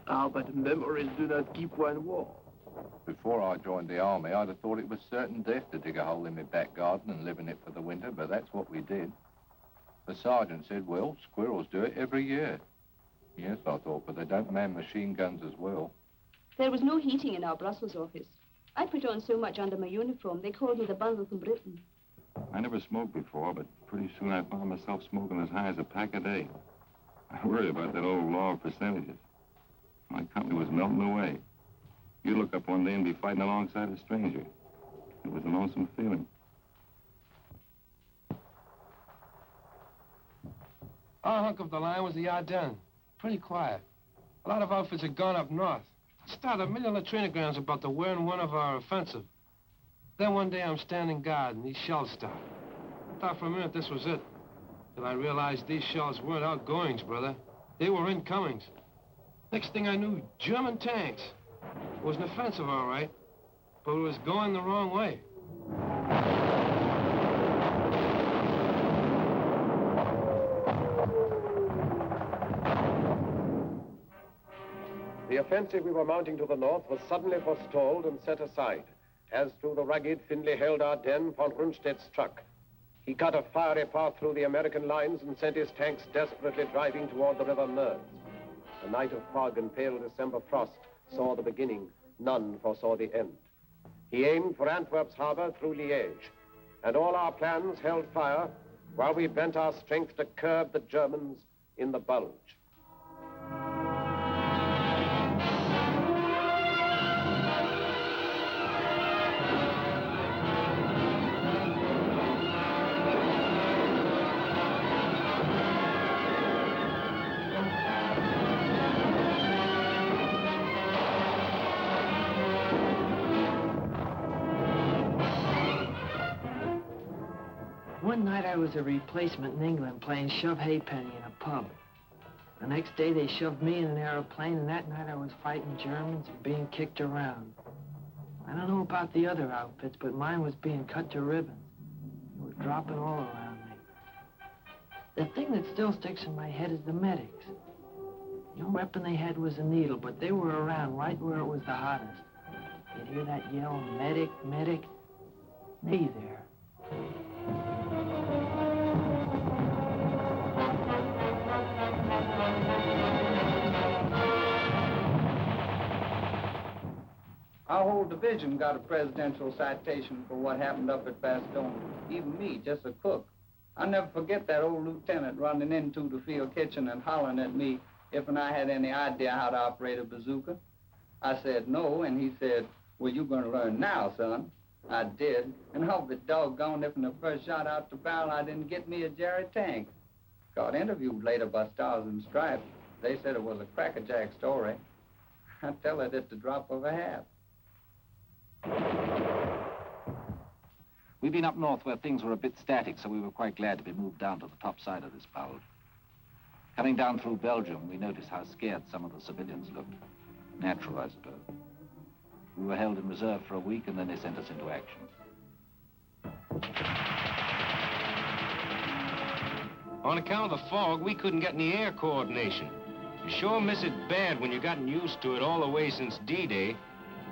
Ah, but memories do not keep one warm. Before I joined the army, I'd have thought it was certain death to dig a hole in my back garden and live in it for the winter, but that's what we did. The sergeant said, well, squirrels do it every year. Yes, I thought, but they don't man machine guns as well. There was no heating in our Brussels office. I put on so much under my uniform, they called me the bundle from Britain. I never smoked before, but pretty soon I found myself smoking as high as a pack a day. I worried about that old law of percentages. My company was melting away. You'd look up one day and be fighting alongside a stranger. It was a lonesome feeling. Our hunk of the line was the Ardennes. Pretty quiet. A lot of outfits had gone up north. Started a million latrinograms about the where and when of our offensive. Then one day I'm standing guard and these shells start. I thought for a minute this was it. Till I realized these shells weren't outgoings, brother. They were incomings. Next thing I knew, German tanks. It was an offensive, all right, but it was going the wrong way. The offensive we were mounting to the north was suddenly forestalled and set aside, as through the rugged, thinly held Ardennes, von Rundstedt's truck. He cut a fiery path through the American lines and sent his tanks desperately driving toward the River Meuse. The night of fog and pale December frost saw the beginning. None foresaw the end. He aimed for Antwerp's harbor through Liège, and all our plans held fire while we bent our strength to curb the Germans in the Bulge. One night I was a replacement in England playing shove halfpenny in a pub. The next day they shoved me in an aeroplane, and that night I was fighting Germans and being kicked around. I don't know about the other outfits, but mine was being cut to ribbons. They were dropping all around me. The thing that still sticks in my head is the medics. The only weapon they had was a needle, but they were around right where it was the hottest. You'd hear that yell, medic, medic. Me there. Our whole division got a presidential citation for what happened up at Bastogne. Even me, just a cook. I'll never forget that old lieutenant running into the field kitchen and hollering at me if I had any idea how to operate a bazooka. I said no, and he said, well, you're going to learn now, son. I did, and I'll be doggone if in the first shot out the barrel I didn't get me a Jerry tank. Got interviewed later by Stars and Stripes. They said it was a crackerjack story. I tell it at the drop of a hat. We've been up north where things were a bit static, so we were quite glad to be moved down to the top side of this bulge. Coming down through Belgium, we noticed how scared some of the civilians looked. Natural, I suppose. We were held in reserve for a week, and then they sent us into action. On account of the fog, we couldn't get any air coordination. You sure miss it bad when you've gotten used to it all the way since D-Day.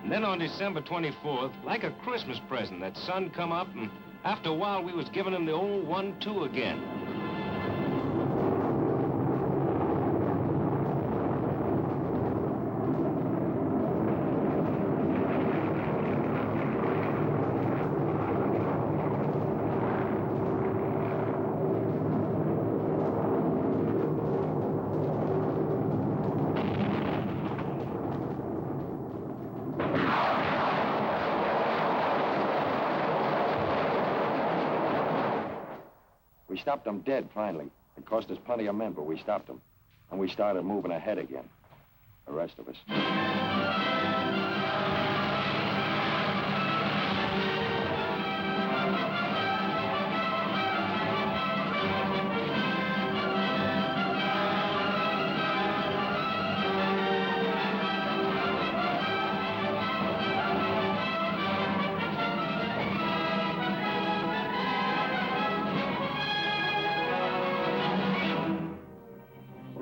And then on December 24th, like a Christmas present, that sun come up, and after a while we was giving him the old 1-2 again. We stopped them dead, finally. It cost us plenty of men, but we stopped them. And we started moving ahead again. The rest of us.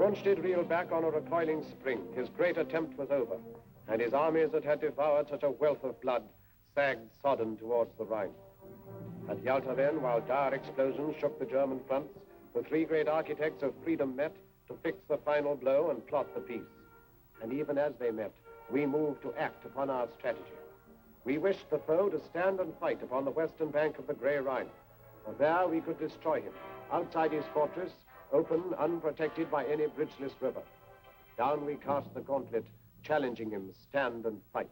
Ormstead reeled back on a recoiling spring. His great attempt was over, and his armies that had devoured such a wealth of blood sagged sodden towards the Rhine. At Yalta then, while dire explosions shook the German fronts, the three great architects of freedom met to fix the final blow and plot the peace. And even as they met, we moved to act upon our strategy. We wished the foe to stand and fight upon the western bank of the Grey Rhine, for there we could destroy him, outside his fortress, open, unprotected by any bridgeless river. Down we cast the gauntlet, challenging him, stand and fight.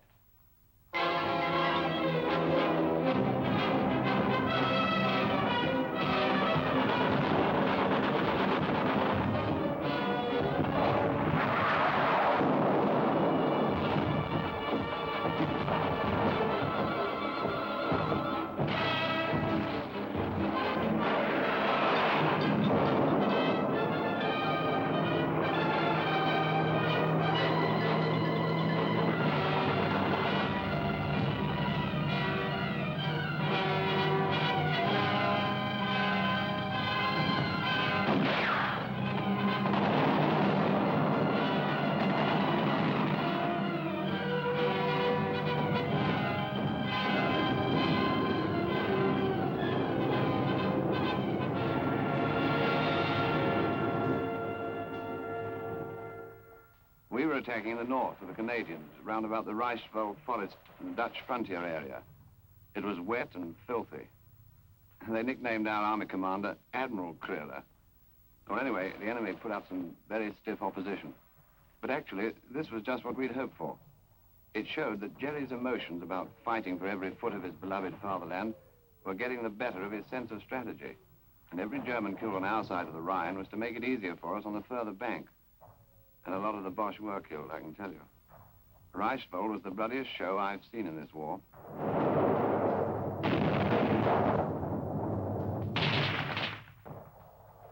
We were attacking the north of the Canadians, round about the Reichswald Forest and Dutch frontier area. It was wet and filthy. They nicknamed our army commander Admiral Kriller. Well, anyway, the enemy put up some very stiff opposition. But actually, this was just what we'd hoped for. It showed that Jerry's emotions about fighting for every foot of his beloved fatherland were getting the better of his sense of strategy. And every German killed on our side of the Rhine was to make it easier for us on the further bank. And a lot of the Boche were killed, I can tell you. Reichswald was the bloodiest show I've seen in this war.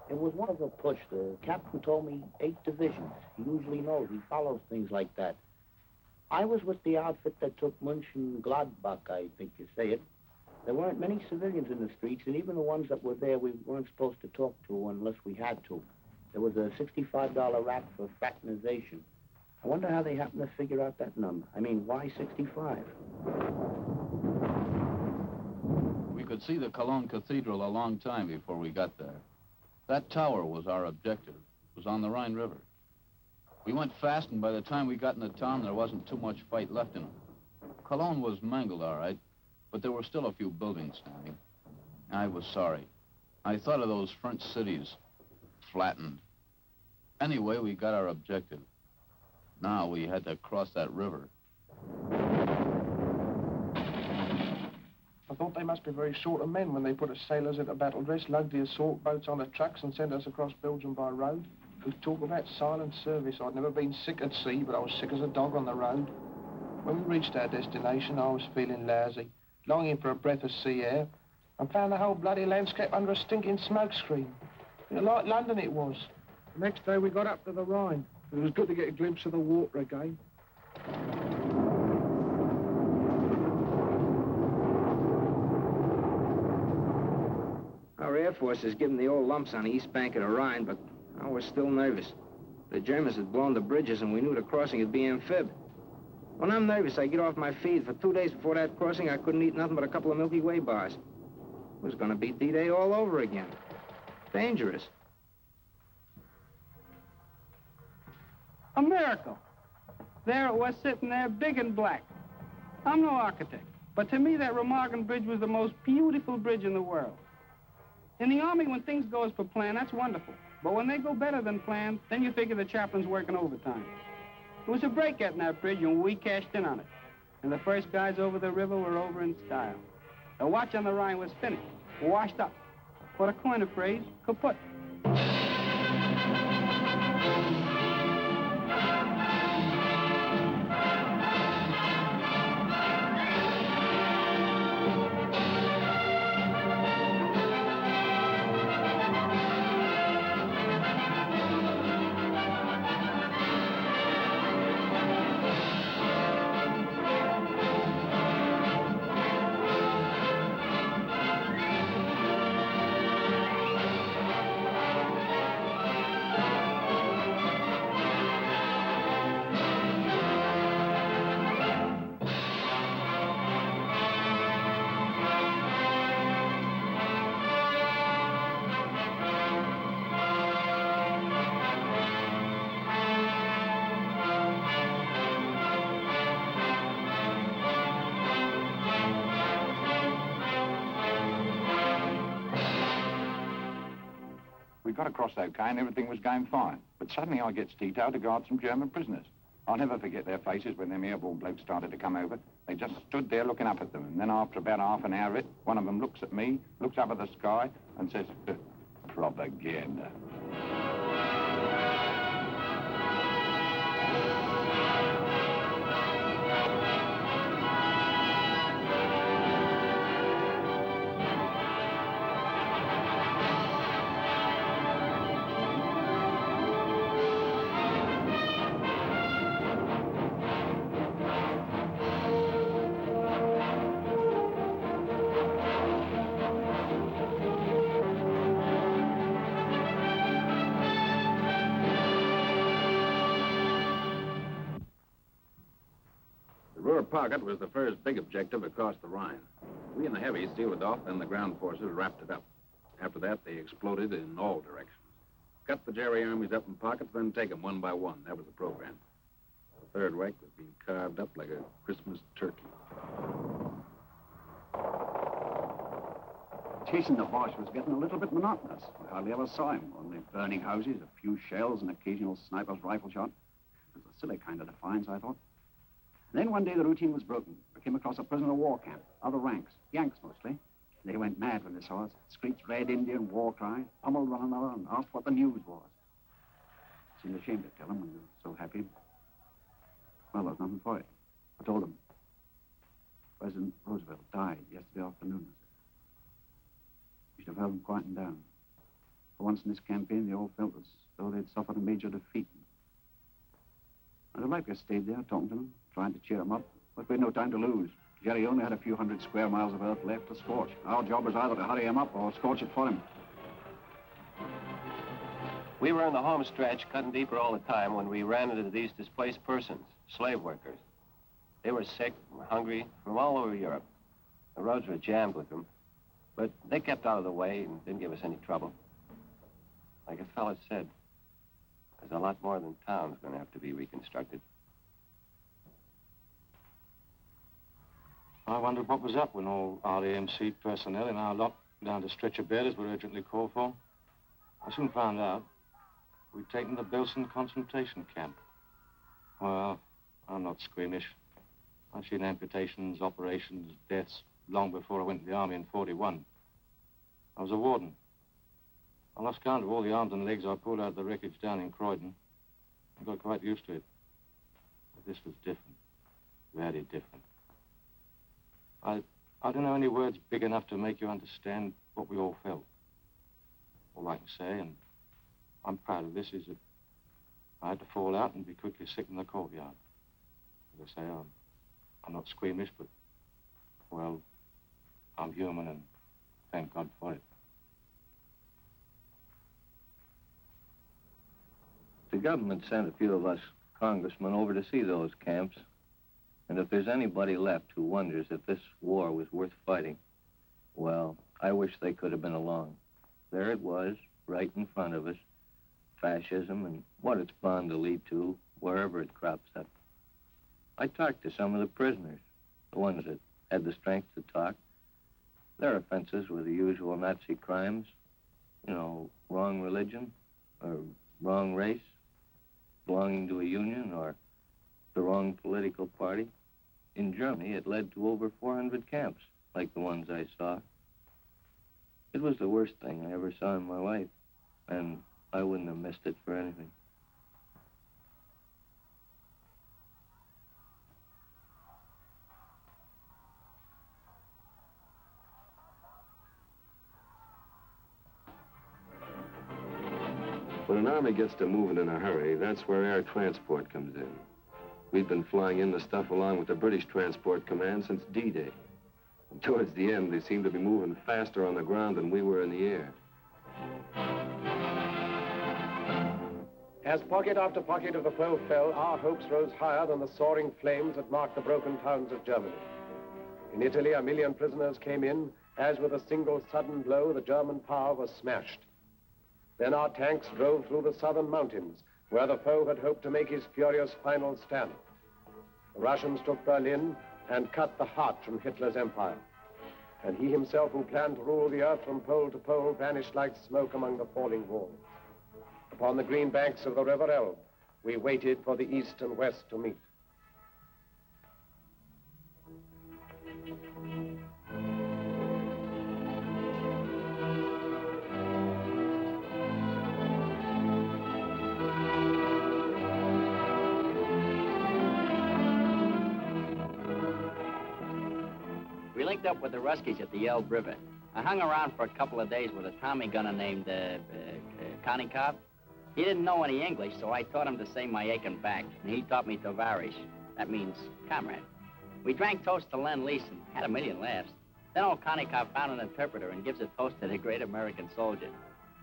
It was one of the push. The captain told me 8 divisions. He usually knows. He follows things like that. I was with the outfit that took Mönchengladbach, I think you say it. There weren't many civilians in the streets, and even the ones that were there we weren't supposed to talk to unless we had to. There was a $65 rap for fraternization. I wonder how they happened to figure out that number. I mean, why 65? We could see the Cologne Cathedral a long time before we got there. That tower was our objective. It was on the Rhine River. We went fast, and by the time we got into town, there wasn't too much fight left in it. Cologne was mangled, all right, but there were still a few buildings standing. I was sorry. I thought of those French cities, flattened. Anyway, we got our objective. Now we had to cross that river. I thought they must be very short of men when they put us sailors into battle dress, lugged the assault boats on the trucks and sent us across Belgium by road. We talk about silent service. I'd never been sick at sea, but I was sick as a dog on the road. When we reached our destination, I was feeling lousy, longing for a breath of sea air, and found the whole bloody landscape under a stinking smoke screen. Like London it was. The next day we got up to the Rhine. It was good to get a glimpse of the water again. Our Air Force is giving the old lumps on the east bank of the Rhine, but I was still nervous. The Germans had blown the bridges, and we knew the crossing would be amphib. When I'm nervous, I get off my feed. For 2 days before that crossing, I couldn't eat nothing but a couple of Milky Way bars. It was going to be D-Day all over again. Dangerous. A miracle. There it was sitting there, big and black. I'm no architect, but to me that Remagen Bridge was the most beautiful bridge in the world. In the Army, when things go as per plan, that's wonderful. But when they go better than planned, then you figure the chaplain's working overtime. It was a break getting that bridge, and we cashed in on it. And the first guys over the river were over in style. The watch on the Rhine was finished, washed up. For to coin a phrase, kaput. We got across okay and everything was going fine. But suddenly I gets detailed to guard some German prisoners. I'll never forget their faces when them airborne blokes started to come over. They just stood there looking up at them. And then after about half an hour, one of them looks at me, looks up at the sky, and says, propaganda. Pocket was the first big objective across the Rhine. We and the heavies sealed it off, then the ground forces wrapped it up. After that, they exploded in all directions. Cut the Jerry armies up in pockets, then take them one by one. That was the program. The third Reich was being carved up like a Christmas turkey. Chasing the Boche was getting a little bit monotonous. I hardly ever saw him. Only burning houses, a few shells, and occasional sniper's rifle shot. It was a silly kind of defiance, I thought. Then one day the routine was broken. We came across a prisoner of war camp, other ranks, Yanks mostly. They went mad when they saw us, screeched Red Indian war cries, pummeled one another, and asked what the news was. Seemed ashamed to tell them when they were so happy. Well, there was nothing for it. I told them. President Roosevelt died yesterday afternoon. You should have held them quieting down. For once in this campaign, they all felt as though they'd suffered a major defeat. I'd have liked to have stayed there, talking to them, trying to cheer them up. But we had no time to lose. Jerry only had a few hundred square miles of earth left to scorch. Our job was either to hurry him up or scorch it for him. We were in the home stretch, cutting deeper all the time, when we ran into these displaced persons, slave workers. They were sick, hungry, from all over Europe. The roads were jammed with them, but they kept out of the way and didn't give us any trouble. Like a fellow said, there's a lot more than town's going to have to be reconstructed. I wondered what was up when all RAMC personnel in our lot down to stretcher bearers were urgently called for. I soon found out we'd taken the Belsen concentration camp. Well, I'm not squeamish. I've seen amputations, operations, deaths long before I went to the army in 41. I was a warden. I lost count of all the arms and legs I pulled out of the wreckage down in Croydon. I got quite used to it. But this was different. Very different. I don't know any words big enough to make you understand what we all felt. All I can say, and I'm proud of this, is that I had to fall out and be quickly sick in the courtyard. As I say, I'm not squeamish, but, well, I'm human, and thank God for it. The government sent a few of us congressmen over to see those camps. And if there's anybody left who wonders if this war was worth fighting, well, I wish they could have been along. There it was, right in front of us, fascism and what it's bound to lead to wherever it crops up. I talked to some of the prisoners, the ones that had the strength to talk. Their offenses were the usual Nazi crimes, you know, wrong religion or wrong race, belonging to a union or the wrong political party. In Germany, it led to over 400 camps, like the ones I saw. It was the worst thing I ever saw in my life, and I wouldn't have missed it for anything. When an army gets to moving in a hurry, that's where air transport comes in. We'd been flying in the stuff along with the British Transport Command since D-Day. And towards the end, they seemed to be moving faster on the ground than we were in the air. As pocket after pocket of the foe fell, our hopes rose higher than the soaring flames that marked the broken towns of Germany. In Italy, 1 million prisoners came in, as with a single sudden blow, the German power was smashed. Then our tanks drove through the southern mountains, where the foe had hoped to make his furious final stand. The Russians took Berlin and cut the heart from Hitler's empire. And he himself who planned to rule the earth from pole to pole vanished like smoke among the falling walls. Upon the green banks of the River Elbe, we waited for the East and West to meet. We linked up with the Ruskies at the Elbe River. I hung around for a couple of days with a Tommy gunner named Konikov. He didn't know any English, so I taught him to say my aching back, and he taught me Tovarish. That means comrade. We drank toast to Lend-Lease and had a million laughs. Then old Konikov found an interpreter and gives a toast to the great American soldier.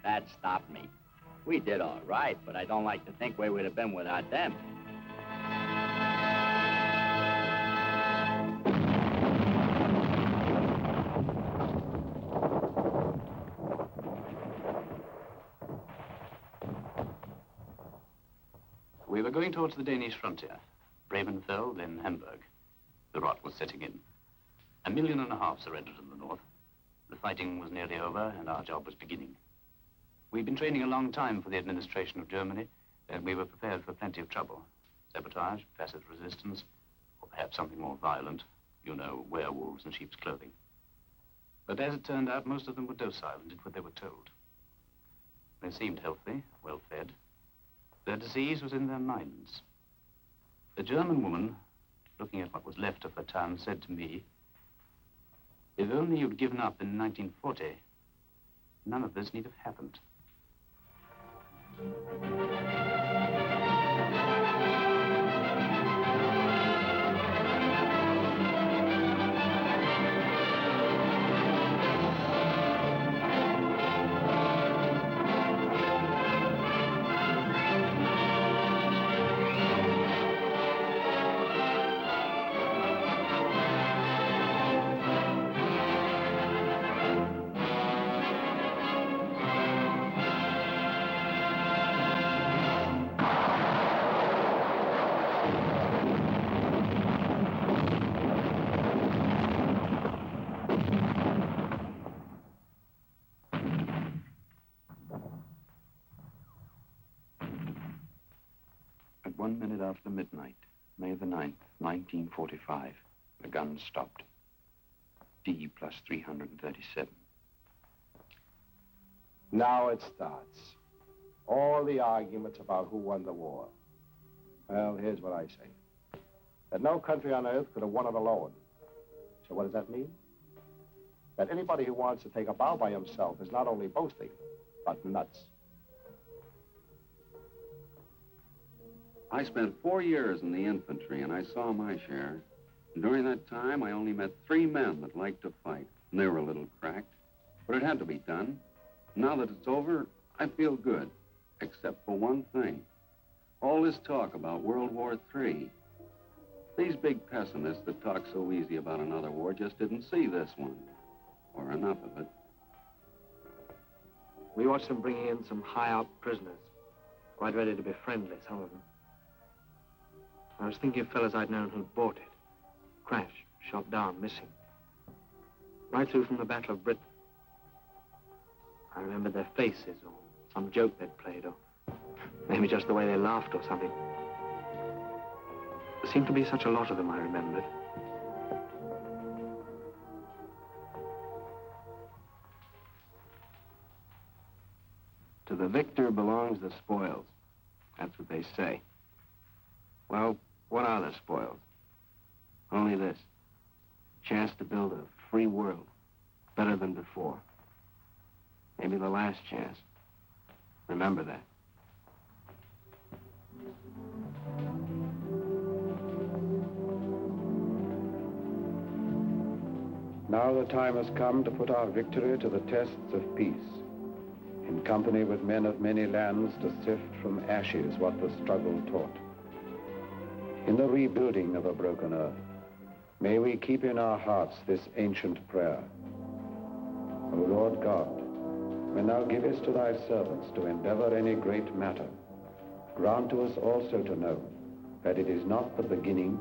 That stopped me. We did all right, but I don't like to think where we'd have been without them. We were going towards the Danish frontier. Bremenfeld, then Hamburg. The rot was setting in. 1.5 million surrendered in the north. The fighting was nearly over, and our job was beginning. We'd been training a long time for the administration of Germany, and we were prepared for plenty of trouble. Sabotage, passive resistance, or perhaps something more violent. You know, werewolves in sheep's clothing. But as it turned out, most of them were docile and did what they were told. They seemed healthy, well-fed. Their disease was in their minds. A German woman, looking at what was left of her town, said to me, "If only you'd given up in 1940, none of this need have happened." At 1 minute after midnight, May the 9th, 1945, the guns stopped. D plus 337. Now it starts. All the arguments about who won the war. Well, here's what I say. That no country on earth could have won it alone. So what does that mean? That anybody who wants to take a bow by himself is not only boasting, but nuts. I spent 4 years in the infantry, and I saw my share. During that time, I only met 3 men that liked to fight. And they were a little cracked, but it had to be done. Now that it's over, I feel good, except for one thing. All this talk about World War III. These big pessimists that talk so easy about another war just didn't see this one, or enough of it. We watched them bringing in some high-out prisoners, quite ready to be friendly, some of them. I was thinking of fellas I'd known who'd bought it. Crashed, shot down, missing. Right through from the Battle of Britain. I remembered their faces, or some joke they'd played, or maybe just the way they laughed or something. There seemed to be such a lot of them, I remembered. To the victor belongs the spoils. That's what they say. Well, what are the spoils? Only this. Chance to build a free world, better than before. Maybe the last chance. Remember that. Now the time has come to put our victory to the tests of peace. In company with men of many lands to sift from ashes what the struggle taught. In the rebuilding of a broken earth, may we keep in our hearts this ancient prayer. O Lord God, when thou givest to thy servants to endeavor any great matter, grant to us also to know that it is not the beginning,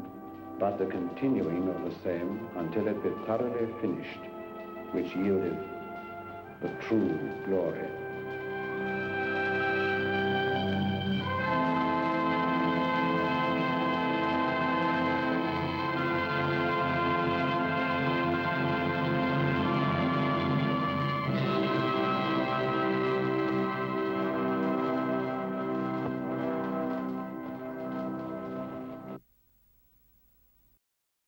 but the continuing of the same until it be thoroughly finished, which yielded the true glory.